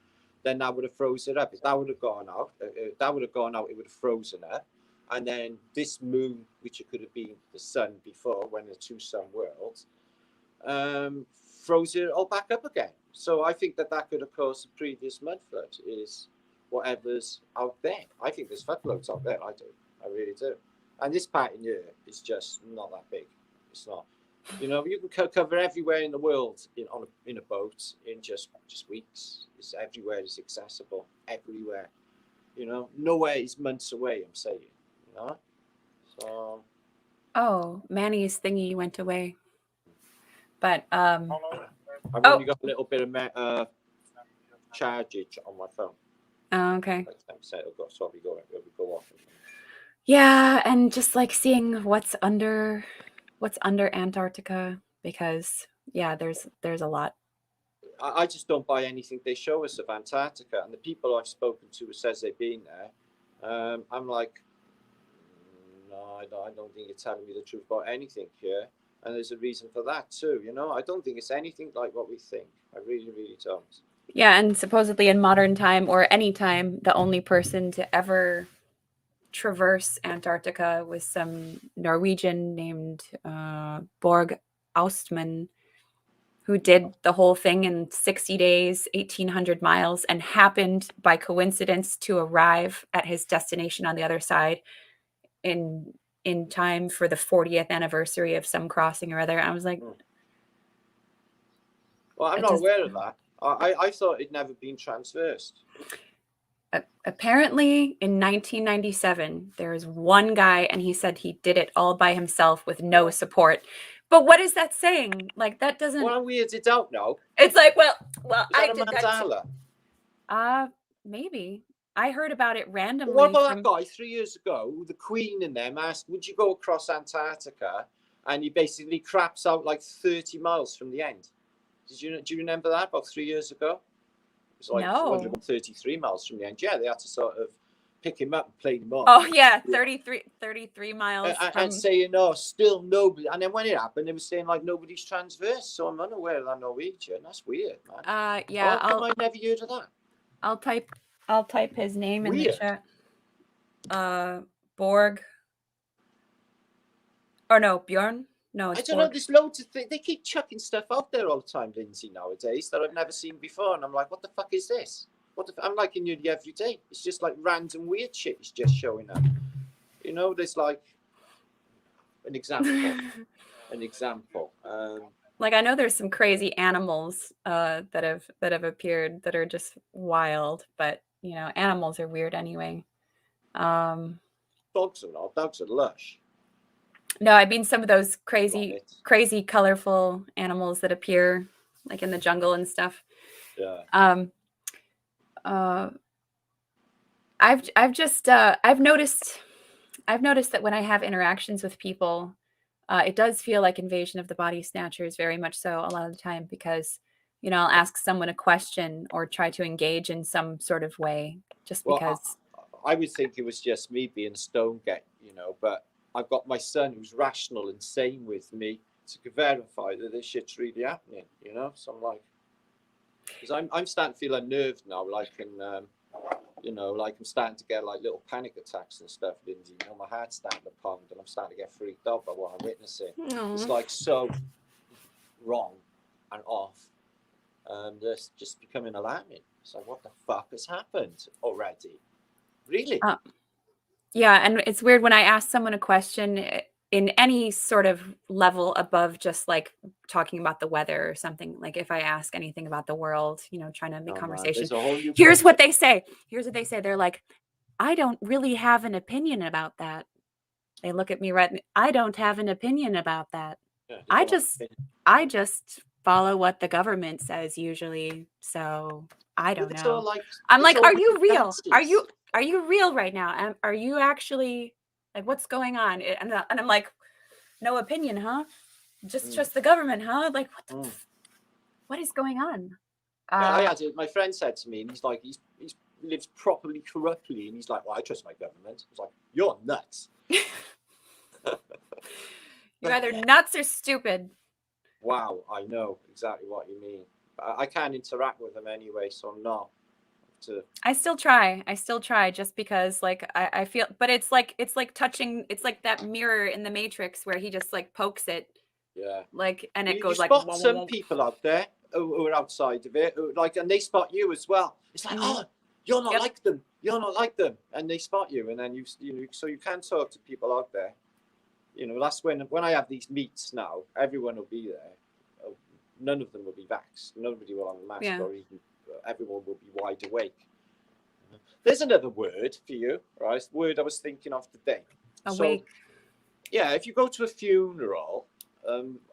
then that would have frozen it up. If that would have gone out, it would have frozen up. And then this moon, which it could have been the sun before, when the 2 sun worlds, froze it all back up again. So I think that could have caused the previous mud flood, is whatever's out there. I think there's floodloads out there. I do. I really do. And this pattern here is just not that big. It's not. You know, you can cover everywhere in the world in a boat in just weeks. It's everywhere. It's accessible everywhere. You know, nowhere is months away. I'm saying. You know. So. Oh, Manny's thingy went away. But I've only got a little bit of charge on my phone. Oh, okay. Like 10%. It'll go off. Yeah, and just like seeing what's under Antarctica, because there's a lot. I just don't buy anything they show us of Antarctica, and the people I've spoken to who says they've been there, I'm like, no, I don't think you're telling me the truth about anything here, and there's a reason for that too. You know, I don't think it's anything like what we think. I really, really don't. Yeah, and supposedly in modern time or any time, the only person to ever traverse Antarctica was some Norwegian named Borg Austmann, who did the whole thing in 60 days, 1,800 miles, and happened by coincidence to arrive at his destination on the other side in time for the 40th anniversary of some crossing or other. I was like, well, I'm not aware of that. I thought it'd never been transversed. Apparently in 1997 there was one guy, and he said he did it all by himself with no support. But what is that saying? Like, that doesn't. Well, weird it out now. It's like, well, I did that too. Maybe I heard about it randomly. What about that guy 3 years ago? The Queen and them asked, "Would you go across Antarctica?" And he basically craps out like 30 miles from the end. Do you remember that about 3 years ago? It was like 233 miles from the end. Yeah, they had to sort of pick him up and play him off. Oh yeah, 33 miles. And saying, "Oh, still nobody." And then when it happened, they were saying like nobody's transverse. So I'm unaware of that Norwegian. That's weird, man. Yeah. I never heard of that. I'll type his name in the chat. Borg. Or no, Bjorn. No, it's I don't Borg. know. There's loads of things. They keep chucking stuff out there all the time, Lindsay, nowadays that I've never seen before, and I'm like, what the fuck is this? I'm like in nearly every day. It's just like random weird shit is just showing up. You know, there's like an example. Like, I know there's some crazy animals that have appeared that are just wild, but you know, animals are weird anyway. Dogs are not. Dogs are lush. No, I mean some of those crazy, colorful animals that appear like in the jungle and stuff. Yeah. I've noticed that when I have interactions with people, it does feel like Invasion of the Body Snatchers, very much so a lot of the time, because, you know, I'll ask someone a question or try to engage in some sort of way just because. I would think it was just me being stone get, you know, but I've got my son who's rational and sane with me to verify that this shit's really happening, you know. So I'm like, because I'm starting to feel unnerved now, like, and you know, like I'm starting to get like little panic attacks and stuff, Lindsay. You know, my heart's starting to pound and I'm starting to get freaked out by what I'm witnessing. Aww. It's like so wrong and off, and it's just becoming alarming. So what the fuck has happened already? Really? Yeah, and it's weird when I ask someone a question in any sort of level above just like talking about the weather or something. Like if I ask anything about the world, you know, trying to make conversation. Here's what they say. They're like, I don't really have an opinion about that. They look at me I don't have an opinion about that. Yeah, I just follow what the government says usually. So I don't know. I'm like, are you real? Are you real right now? Are you actually like, what's going on? And I'm like, no opinion, huh? Just the government, huh? Like, what is going on? I had it. My friend said to me, and he's like, he's lives properly corruptly, and he's like, well, I trust my government. I was like, you're nuts. You're either nuts or stupid. wow, I know exactly what you mean. I can't interact with them anyway, so I'm not. I still try just because like I feel, but it's like touching, it's like that mirror in the Matrix where he just like pokes it, Yeah. like, and it You goes like spot wah, wah, some wah. people out there who are outside of it, like, and they spot you as well. It's like, oh, you're not Yep. like them. You're not like them, and they spot you, and then you so you can talk to people out there. That's when I have these meets now. Everyone will be there. None of them will be vaxxed. Nobody will have a mask, Yeah. or even everyone will be wide awake. There's another word for you, right? The word I was thinking of today. Awake. So, yeah, if you go to a funeral,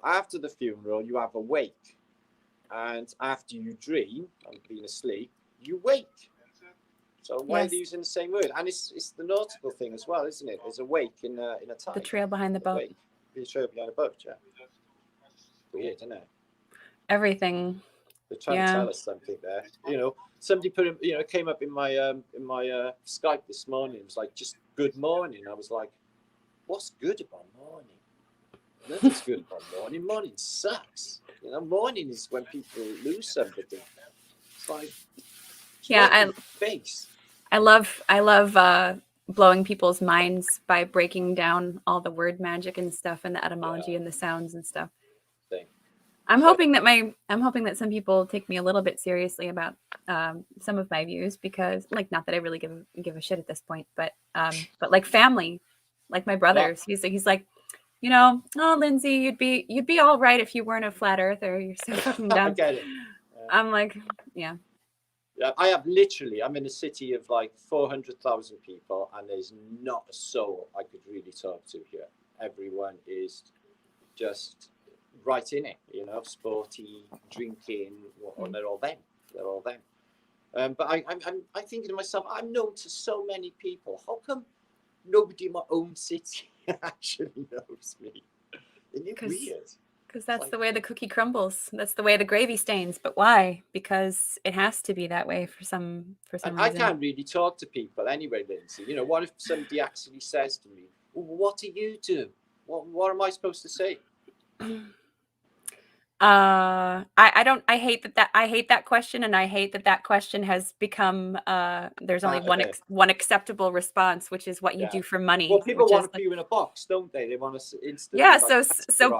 after the funeral, you have a wake. And after you dream and being asleep, you wake. So why are they using the same word? And it's the nautical thing as well, isn't it? There's a wake in a tide. The trail behind the boat. Wake. The trail behind the boat, yeah. Weird, isn't it? Everything. They're trying to tell us something there. Somebody put it came up in my Skype this morning. It was like, just good morning. I was like, what's good about morning? Nothing's good about morning. Morning sucks. Morning is when people lose somebody. It's like, Yeah, I love blowing people's minds by breaking down all the word magic and stuff and the etymology and the sounds and stuff. I'm hoping that some people take me a little bit seriously about some of my views, because like, not that I really give a shit at this point, but like family, like my brothers, he's like, oh, Lindsay, you'd be all right if you weren't a flat earther. You're so fucking dumb. I get it. I'm like, yeah. I'm in a city of like 400,000 people, and there's not a soul I could really talk to here. Everyone is just right in it, sporty, drinking, and they're all them. But I'm thinking to myself, I'm known to so many people. How come nobody in my own city actually knows me? Isn't it weird? Because that's the way the cookie crumbles. That's the way the gravy stains. But why? Because it has to be that way for some reason. I can't really talk to people anyway, Lindsay. What if somebody actually says to me, well, what do you do? What am I supposed to say? I hate that question, and I hate that question has become there's only one acceptable response, which is what you do for money. Well, people want to put you in a box, don't they? They want to instantly. Yeah, so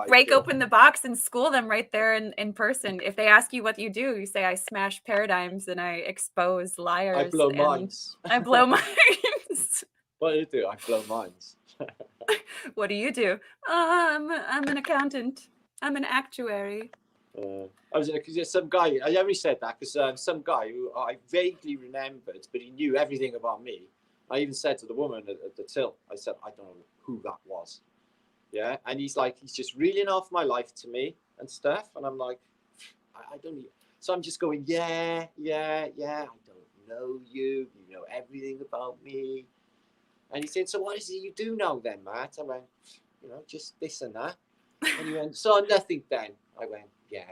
break open the box and school them right there in person. If they ask you what you do, you say, I smash paradigms and I expose liars. I blow minds. I blow minds. What do you do? I blow minds. What do you do? I'm an accountant. I'm an actuary. Because some guy, I only said that because some guy who I vaguely remembered, but he knew everything about me. I even said to the woman at the till, I said, I don't know who that was. Yeah. And he's just reeling off my life to me and stuff. And I'm like, I don't need. So I'm just going, yeah. I don't know you. You know everything about me. And he said, so what is it you do now then, Matt? I went, just this and that. And he went, so nothing then. I went, yeah,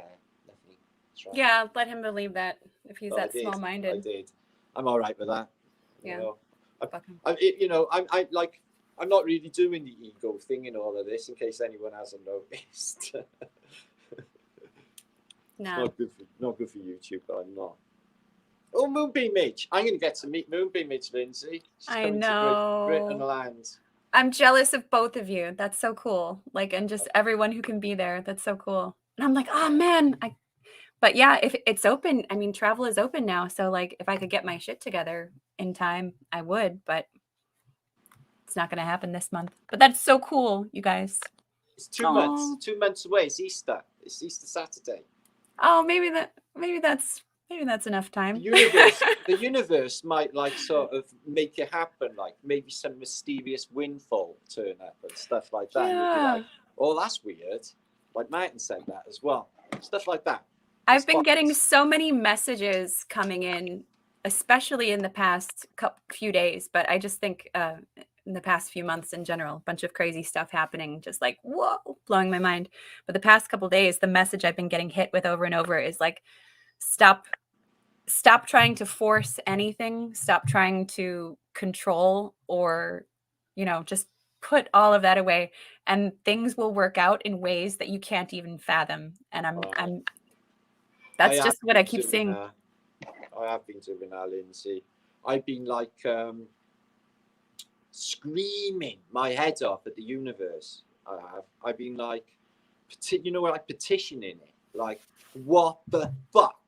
nothing. That's right. Yeah, let him believe that if he's that small-minded. I did. I'm all right with that. Yeah. I'm not really doing the ego thing in all of this, in case anyone hasn't noticed. No. Not good for YouTube, but I'm not. Oh, Moonbeam Mitch. I'm going to get to meet Moonbeam Mitch, Lindsay. I know. Britain land. I'm jealous of both of you. That's so cool. And just everyone who can be there. That's so cool. And I'm like, oh man. But yeah, if it's open, I mean, travel is open now. So if I could get my shit together in time, I would, but it's not going to happen this month. But that's so cool, you guys. It's 2 months. 2 months away. It's Easter. It's Easter Saturday. Oh, maybe that's enough time. The universe might sort of make it happen, maybe some mysterious windfall turn up and stuff like that. Yeah. And you'd be like, oh, that's weird. Like Martin said that as well. Stuff like that. I've been getting so many messages coming in, especially in the past few days, but I just think in the past few months in general, a bunch of crazy stuff happening, just whoa, blowing my mind. But the past couple days, the message I've been getting hit with over and over is stop trying to force anything. Stop trying to control or, just put all of that away, and things will work out in ways that you can't even fathom. And that's just what I keep seeing. I have been doing that, Lindsay. I've been like screaming my head off at the universe. I've been like, like petitioning it. Like, what the fuck?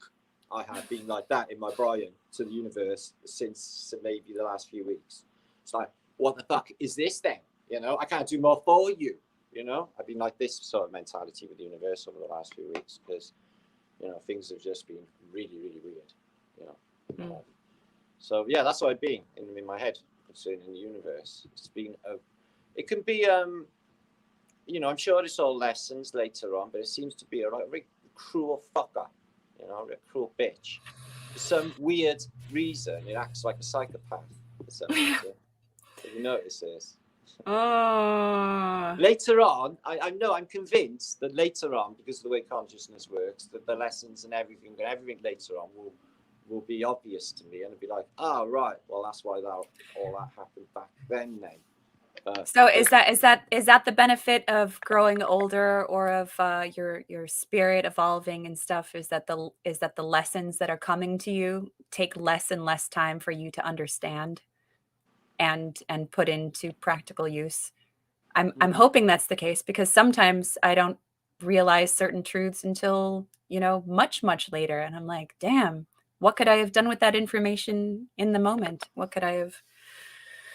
I have been like that in my brain to the universe since maybe the last few weeks. It's like, what the fuck is this thing? I can't do more for you. I've been like this sort of mentality with the universe over the last few weeks because, things have just been really, really weird. So yeah, that's what I've been in my head concerning the universe. It's been it can be I'm sure it's all lessons later on, but it seems to be a very cruel fucker, a cruel bitch. For some weird reason, it acts like a psychopath for some reason. Have you noticed this? Oh. Later on, I'm convinced that later on, because of the way consciousness works, that the lessons and everything later on will be obvious to me, and it'll be like, oh right, well that's why all that happened back then. So is that the benefit of growing older, or of your spirit evolving and stuff? Is that the lessons that are coming to you take less and less time for you to understand and put into practical use? I'm hoping that's the case, because sometimes I don't realize certain truths until much later, and I'm like, damn, what could I have done with that information in the moment? What could I have?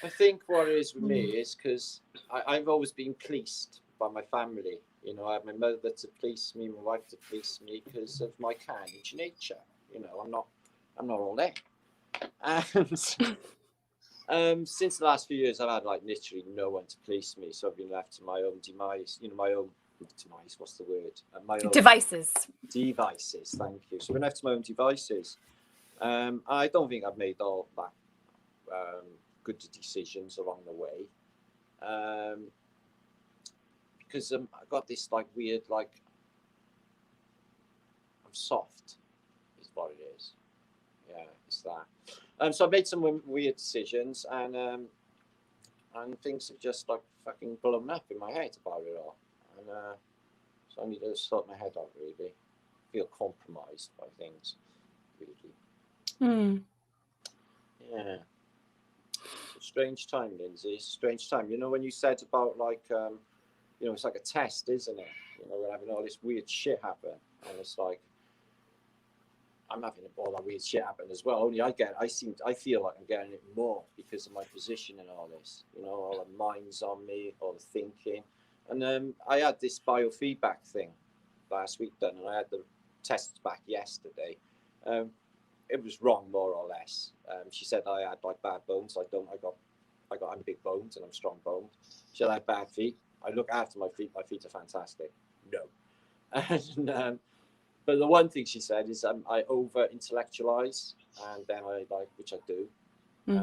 I think what it is with me is because I've always been policed by my family. I have my mother to police me, my wife to police me because of my carnage nature. I'm not all there. And since the last few years, I've had literally no one to police me, so I've been left to my own demise. My own demise. What's the word? My own Devices. Devices. Thank you. So I've been left to my own devices. I don't think I've made all that good decisions along the way, because I got this weird I'm soft is what it is. Yeah, it's that. So I made some weird decisions, and things have just fucking blown up in my head about it all, and so I need to sort my head out really. I feel compromised by things really. Yeah. Strange time, Lindsay. Strange time. When you said about it's like a test, isn't it? We're having all this weird shit happen, and it's like I'm having all that weird shit happen as well. Only I feel like I'm getting it more because of my position and all this. All the minds on me, all the thinking, and I had this biofeedback thing last week done, and I had the tests back yesterday. It was wrong, more or less. She said I had bad bones. I'm big boned and I'm strong boned. She said I had bad feet. I look after my feet. My feet are fantastic. No. And, but the one thing she said is I over intellectualize, and then which I do, and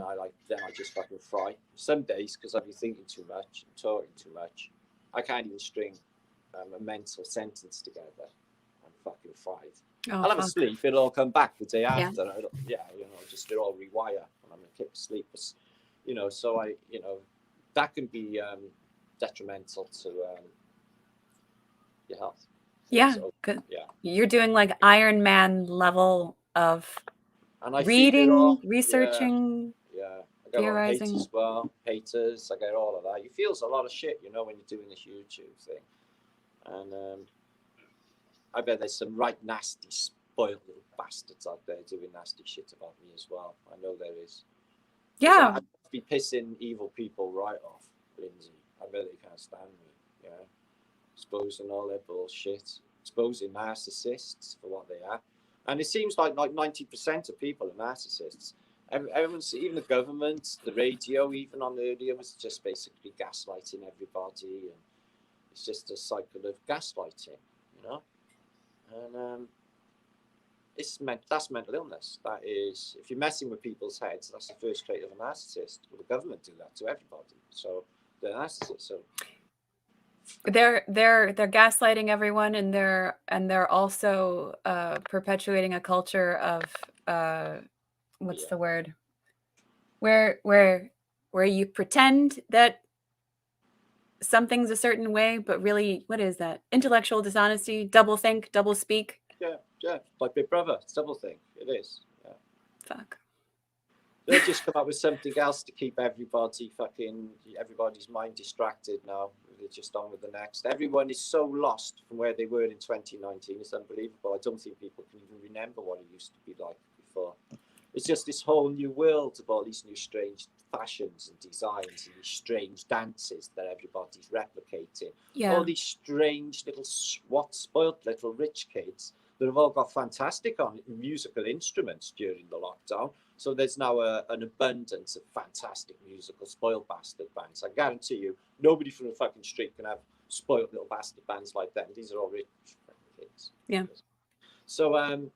then I just fucking fry. Some days, because I've been thinking too much, talking too much, I can't even string a mental sentence together. I'm fucking fried. I'll have a sleep. It'll all come back the day after. Just it'll all rewire, and I'm gonna keep asleep. So that can be detrimental to your health. Yeah, good. Yeah, you're doing Iron Man level of reading, researching. Yeah, I got theorizing. Haters as well. Haters, I get all of that. You feel a lot of shit, when you're doing this YouTube thing, and I bet there's some right nasty, spoiled little bastards out there doing nasty shit about me as well. I know there is. Yeah. I'd be pissing evil people right off, Lindsay. I bet they can't stand me. Yeah. Exposing all their bullshit. Exposing narcissists for what they are. And it seems like 90% of people are narcissists. Everyone's, even the government, the radio, even on the radio, was just basically gaslighting everybody. And it's just a cycle of gaslighting, And that's mental illness. That is, if you're messing with people's heads, that's the first trait of a narcissist. Well, the government do that to everybody, so they're narcissists. So they're gaslighting everyone, and they're also perpetuating a culture of what's the word? Where you pretend that something's a certain way, but really, what is that? Intellectual dishonesty, double think, double speak. Yeah, like Big Brother, it's double thing. It is. Yeah. Fuck. They'll just come up with something else to keep everybody's mind distracted now. They're just on with the next. Everyone is so lost from where they were in 2019. It's unbelievable. I don't think people can even remember what it used to be like before. It's just this whole new world of all these new strange fashions and designs and these strange dances that everybody's replicating. Yeah. All these strange little spoiled little rich kids that have all got fantastic musical instruments during the lockdown. So there's now an abundance of fantastic musical spoiled bastard bands. I guarantee you, nobody from the fucking street can have spoiled little bastard bands like that. These are all rich kids. Yeah. So, and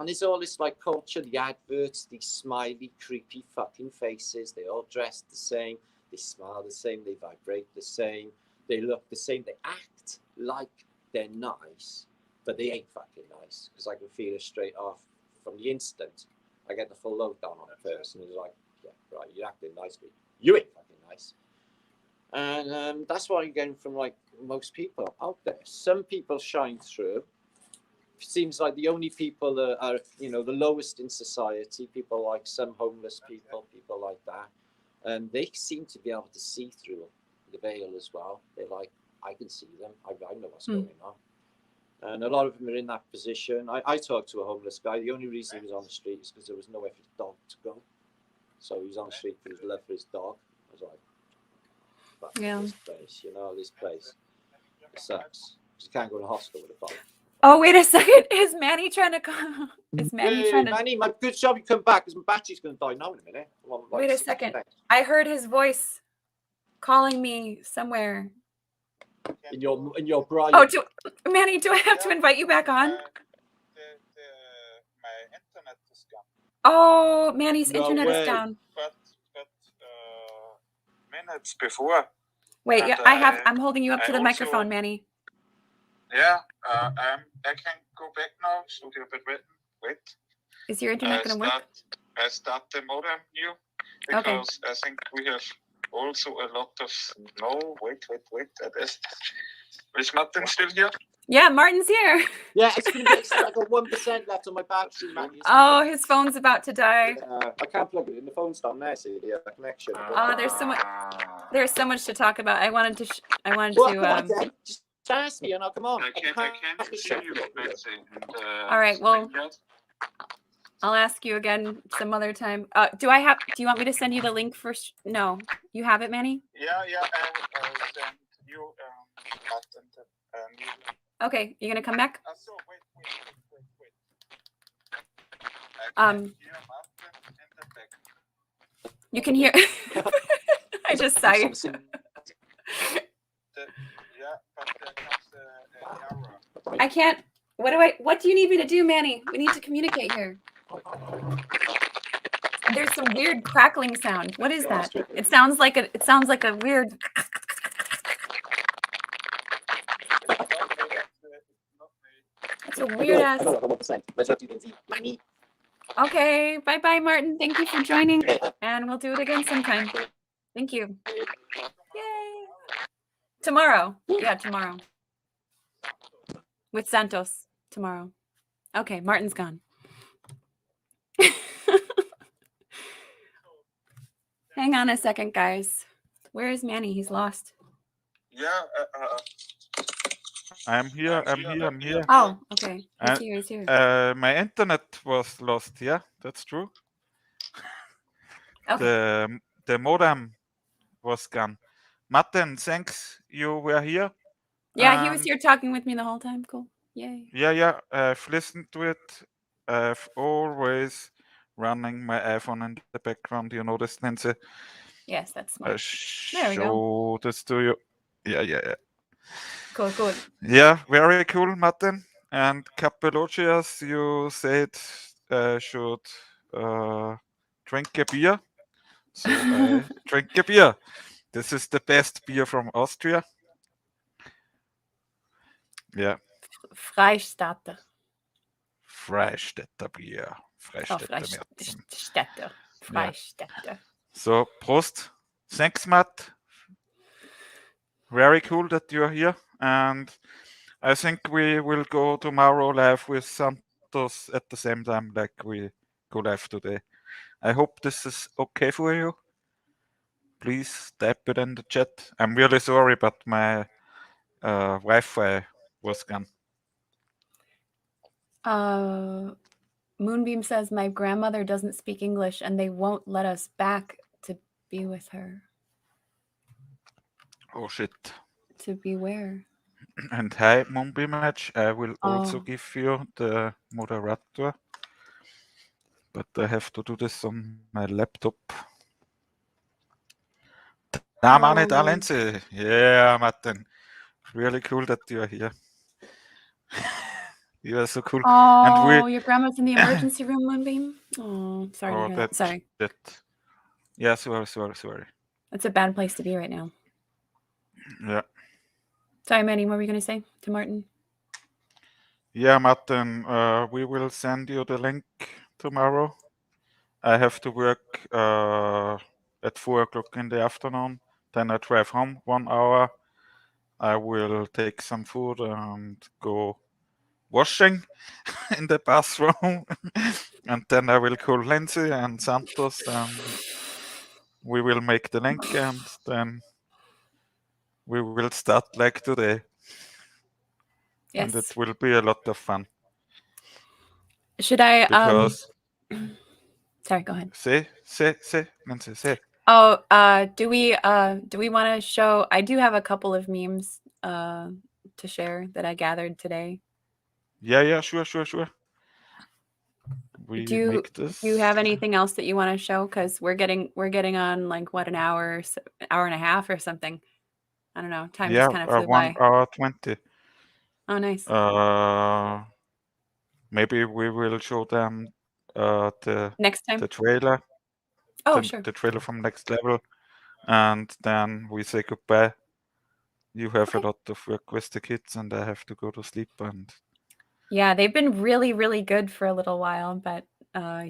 there's all this like culture, the adverts, these smiley, creepy fucking faces. They all dress the same. They smile the same. They vibrate the same. They look the same. They act like they're nice, but they ain't fucking nice, because I can feel it straight off from the instant I get the full lowdown on a person. Who's like, yeah, right, you're acting nicely. You ain't fucking nice. And that's what I'm getting from like most people out there. Some people shine through. It seems like the only people that are, you know, the lowest in society, people like some homeless people like that, and they seem to be able to see through the veil as well. They're like, I can see them. I know what's going on. And a lot of them are in that position. I talked to a homeless guy. The only reason he was on the street is because there was nowhere for his dog to go. So he was on the street for his love for his dog. I was like, fuck this place, you know, this place. It sucks. You can't go to the hospital with a dog. Oh, wait a second. Is Manny trying to come? Is Manny trying to... Manny, my good job you come back, because my battery's going to die now in a minute. Wait a second. I heard his voice calling me somewhere. In your brain. Oh, Manny, do I have to invite you back on? My internet is gone. Oh, Manny's internet is down. But minutes before. Wait, yeah, I'm holding you up to the microphone, Manny. Yeah, I can go back now. So a bit wait. Is your internet going to work? I start the modem new, because I think we have also a lot of... No, wait. Is Martin still here? Yeah, Martin's here. Yeah, it's going to be like a 1% left on my battery, Manny. Oh, his phone's about to die. I can't plug it in. The phone's down there, see the connection. Oh, there's so much to talk about. I wanted to just ask me, and I'll come on. I can't see you. All right, well, I'll ask you again some other time. Do you want me to send you the link first? No, you have it, Manny? Yeah, I'll send you Okay, you're gonna come back? So wait. You can hear. I just saw you. I can't. What do you need me to do, Manny? We need to communicate here. There's some weird crackling sound. What is that? It sounds like a weird. It's a weird ass. Okay, bye, Martin. Thank you for joining, and we'll do it again sometime. Thank you. Yay! Tomorrow. Yeah, tomorrow. With Santos tomorrow. Okay, Martin's gone. Hang on a second, guys. Where is Manny? He's lost. Yeah, I'm here. Oh, okay. He's here. My internet was lost. Yeah, that's true. Okay. The modem was gone. Martin, thanks you were here. Yeah, he was here talking with me the whole time. Cool. Yay. Yeah. I've listened to it. I've always running my iPhone in the background. You know this, Nancy? Yes, that's smart. There we go. This to you. Yeah. Cool. Yeah, very cool, Martin. And Capellogias, you said should drink a beer. So I drink a beer. This is the best beer from Austria. Yeah. Freistädter. Freistädter Bier. Freistädter. Yeah. So, Prost. Thanks, Matt. very cool that you're here. And I think we will go tomorrow live with Santos at the same time like we go live today. I hope this is okay for you. Please type it in the chat. I'm really sorry, but my Wi-Fi was gone. Moonbeam says my grandmother doesn't speak English and they won't let us back to be with her. Oh shit. To be where? And hi, Moonbeam Match. I will also Oh. give you the moderator, but I have to do this on my laptop. Da, meine Talente. Yeah, Martin. Really cool that you are here. You are so cool. Oh, your grandma's in the emergency room, Moonbeam? Oh, sorry to hear that. Sorry. Yeah, sorry. It's a bad place to be right now. Yeah. Sorry, Manny, what were you going to say to Martin? Yeah, Martin, we will send you the link tomorrow. I have to work at 4 o'clock in the afternoon. Then I drive home 1 hour. I will take some food and go washing in the bathroom. And then I will call Lindsay and Santos and we will make the link and then we will start like today. Yes. And it will be a lot of fun. Should I Because sorry, go ahead. Say, Lindsay, say. Oh, do we want to show? I do have a couple of memes to share that I gathered today. Yeah, sure. Do you have anything else that you want to show? Because we're getting on like what, an hour and a half or something. I don't know. Time just kind of flew 1 by. hour 20. Oh, nice. Maybe we will show them the Next time. the trailer. Oh, sure. The trailer from Next Level, and then we say goodbye. You have a lot of work with the kids, and I have to go to sleep. And yeah, they've been really, really good for a little while, but I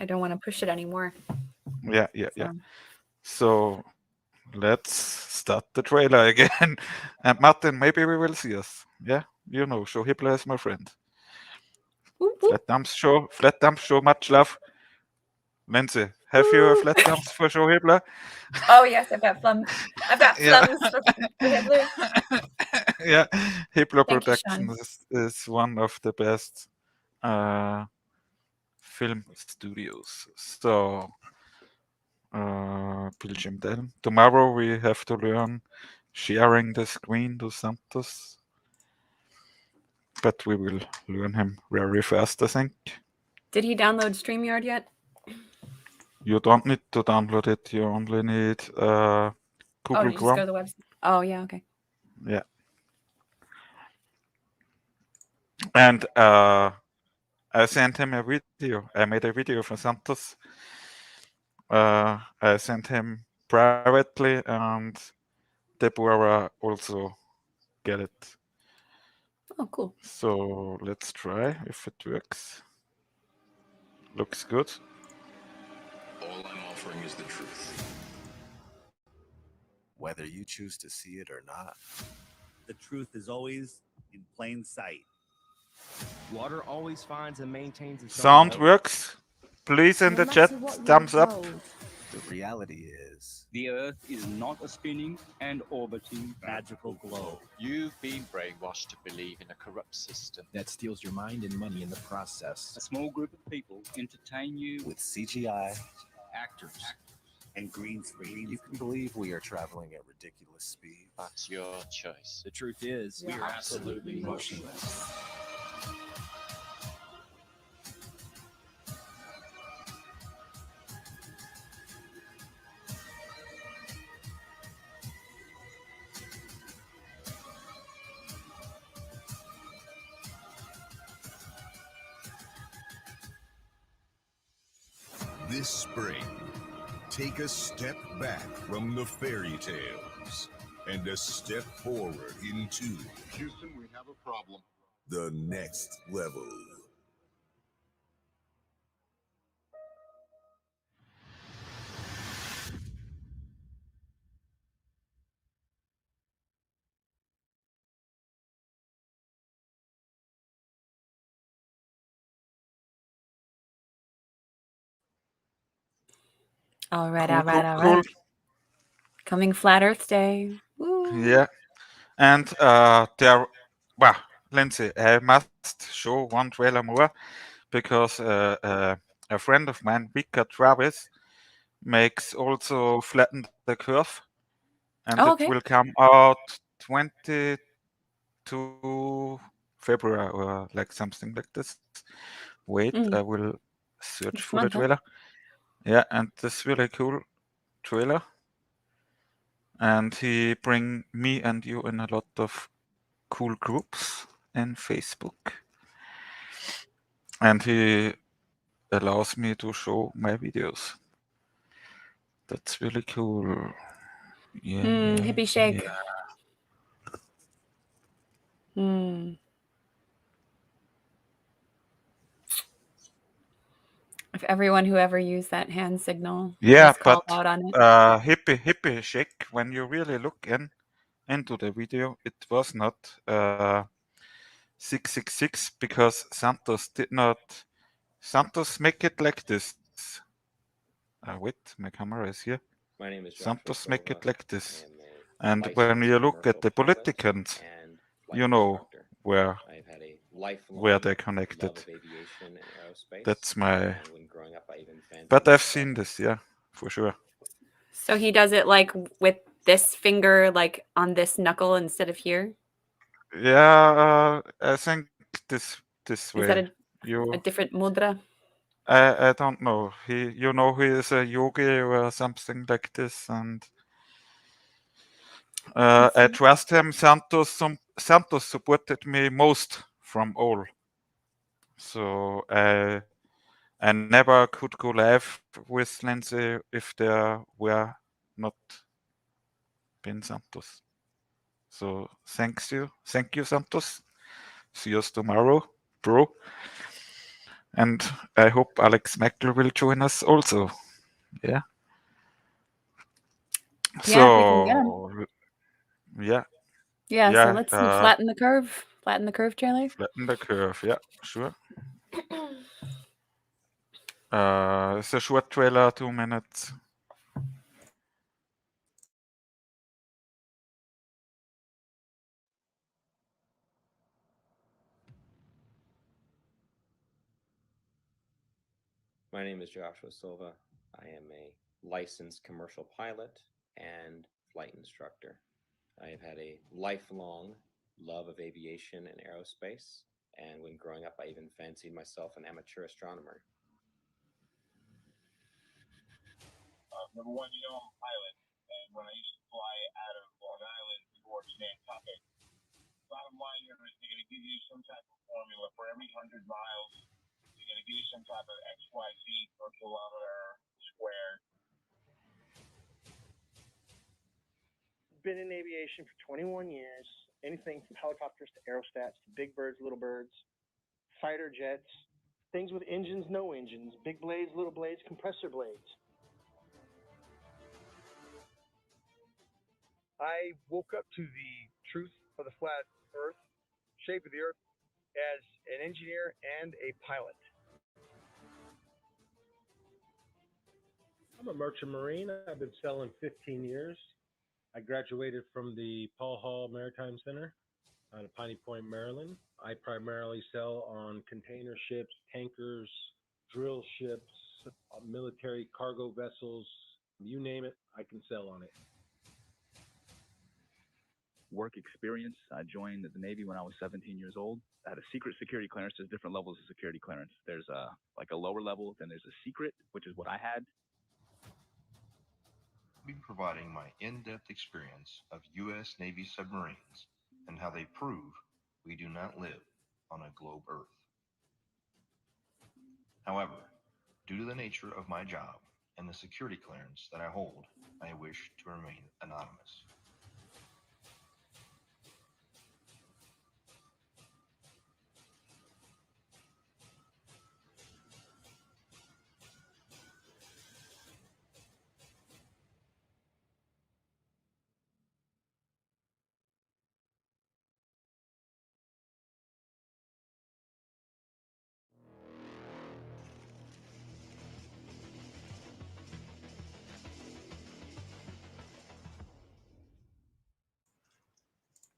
don't want to push it anymore. Yeah. So let's start the trailer again. And Martin, maybe we will see us. Yeah, you know, Schauberger is my friend. Flat Dumps show, much love. Lindsay, have you a flat dumps for Schauberger? Oh yes, I've got flums. For Hitler. Yeah, Hitler Thank you, Productions is one of the best film studios. So, Bildschirm. Tomorrow we have to learn sharing the screen to Santos. But we will learn him very fast, I think. Did he download StreamYard yet? You don't need to download it. You only need Google Chrome. Just go to the website. Oh, yeah, okay. Yeah. And I sent him a video. I made a video for Santos. I sent him privately, and Deborah also get it. Oh, cool. So let's try if it works. Looks good. All I'm offering is the truth. Whether you choose to see it or not. The truth is always in plain sight. Water always finds and maintains its Sound own works. Please in the chat, thumbs up. The reality is, the Earth is not a spinning and orbiting magical globe. You've been brainwashed to believe in a corrupt system that steals your mind and money in the process. A small group of people entertain you with CGI, actors, and green screen. You can believe we are traveling at ridiculous speed. That's your choice. The truth is, we are absolutely motionless. This spring, take a step back from the fairy tales and a step forward into Houston, we have a problem. The next level. All right, Cool, all right, cool, all cool. right. Coming Flat Earth Day. Woo. Yeah. And well, Lindsay, I must show one trailer more because a friend of mine, Viktor Travis, makes also Flatten the Curve, and Oh, it okay. will come out 22 February or like something like this. Wait, I will search This for the month, huh? trailer. Yeah, and this really cool trailer. And he bring me and you in a lot of cool groups in Facebook. And he allows me to show my videos. That's really cool. Yeah, Hippie shake. yeah. If everyone who ever used that hand signal Yeah, was called but out on it. hippie shake, when you really look into the video, it was not 666 because Santos make it like this. Wait, my camera is here. My name is Santos Joshua make it Silva. like I this. am a And when licensed you look at the commercial pilot politicians, and you flight know instructor. where I've had a where lifelong they're connected. love of aviation and aerospace. That's my. And when growing up, I even fancied But I've myself. seen this, yeah, for sure. So he does it like with this finger, like on this knuckle instead of here. Yeah, I think this Is way. that a You, different mudra? I don't know. He is a yogi or something like this, and I trust him. Santos supported me most from all. So I never could go live with Lindsay if there were not been Santos. So thank you, Santos. See us tomorrow, bro. And I hope Alex Meckler will join us also. Yeah. Yeah, if we can get him. So yeah. Yeah, so let's see. Uh, Flatten the curve. Flatten the curve trailer. flatten the curve. Yeah, sure. It's a short trailer, 2 minutes. My name is Joshua Silva. I am a licensed commercial pilot and flight instructor. I have had a lifelong love of aviation and aerospace, and when growing up, I even fancied myself an amateur astronomer. Number one, I'm a pilot, and when I used to fly out of Long Island towards Nantucket, bottom line here is they're going to give you some type of formula for every 100 miles. They're going to give you some type of XYZ per kilometer squared. Been in aviation for 21 years. Anything from helicopters to aerostats to big birds, little birds, fighter jets, things with engines, no engines, big blades, little blades, compressor blades. I woke up to the truth of the flat earth, shape of the earth, as an engineer and a pilot. I'm a merchant marine. I've been sailing 15 years. I graduated from the Paul Hall Maritime Center out of Piney Point, Maryland. I primarily sail on container ships, tankers, drill ships, military cargo vessels, you name it, I can sail on it. Work experience. I joined the Navy when I was 17 years old. I had a secret security clearance. There's different levels of security clearance. There's like a lower level, then there's a secret, which is what I had. I'll be providing my in-depth experience of U.S. Navy submarines and how they prove we do not live on a globe Earth. However, due to the nature of my job and the security clearance that I hold, I wish to remain anonymous.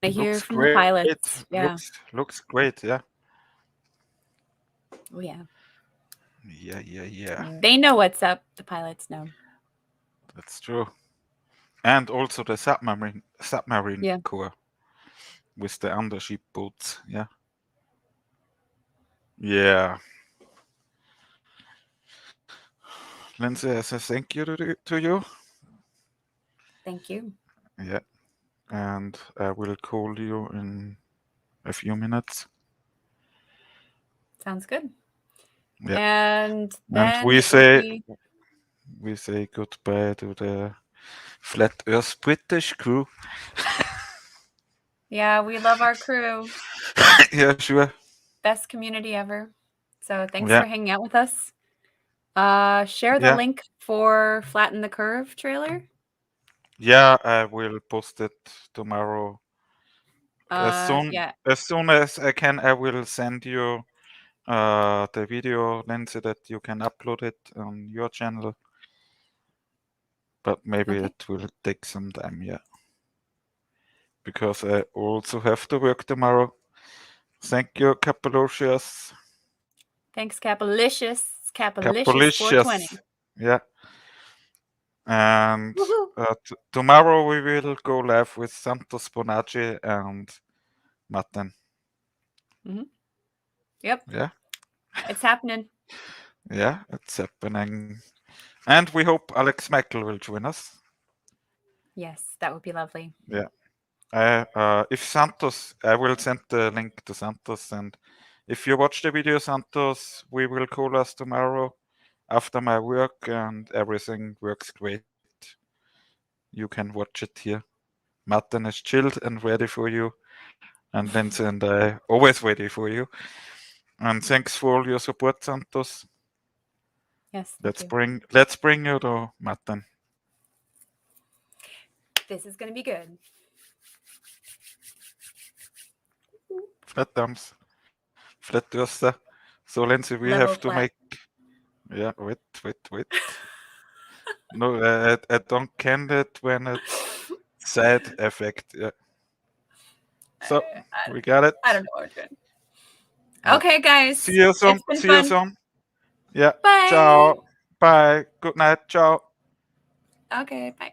I hear Looks from great. the pilots. Yeah. Looks great. Yeah. Oh yeah. Yeah. They know what's up. The pilots know. That's true. And also the submarine Yeah. core with the undership boats. Yeah. Yeah. Lindsay, as a thank you to you. Thank you. Yeah. And I will call you in a few minutes. Sounds good. Yeah. And then And we say goodbye to the Flat Earth British crew. Yeah, we love our crew. Yeah, sure. Best community ever. So thanks Yeah. for hanging out with us. Share the Yeah. link for Flatten the Curve trailer. Yeah, I will post it tomorrow. As Yeah. soon as I can, I will send you the video, Lindsay, that you can upload it on your channel. But maybe it will take some time, yeah. Because I also have to work tomorrow. Thank you, Capalocious. Thanks, Capalicious. Capalicious 420. Yeah. And tomorrow we will go live with Santos Bonacci and Martin. Yep. Yeah. It's happening. Yeah, it's happening. And we hope Alex Michael will join us. Yes, that would be lovely. Yeah. If Santos, I will send the link to Santos. And if you watch the video, Santos, we will call us tomorrow after my work and everything works great. You can watch it here. Martin is chilled and ready for you. And Lindsay and I always ready for you. And thanks for all your support, Santos. Yes, Let's bring you to Martin. This is gonna be good. Flat thumbs. Flat Earther. So Lindsay, we Level have to flat. make. Yeah, wait. No, I don't can it when it's side effect. Yeah. So we got it. I don't know what we're doing. Yeah. Okay, guys. See you soon. It's been See fun. you soon. Yeah. Bye. Ciao. Bye. Good night. Ciao. Okay, bye.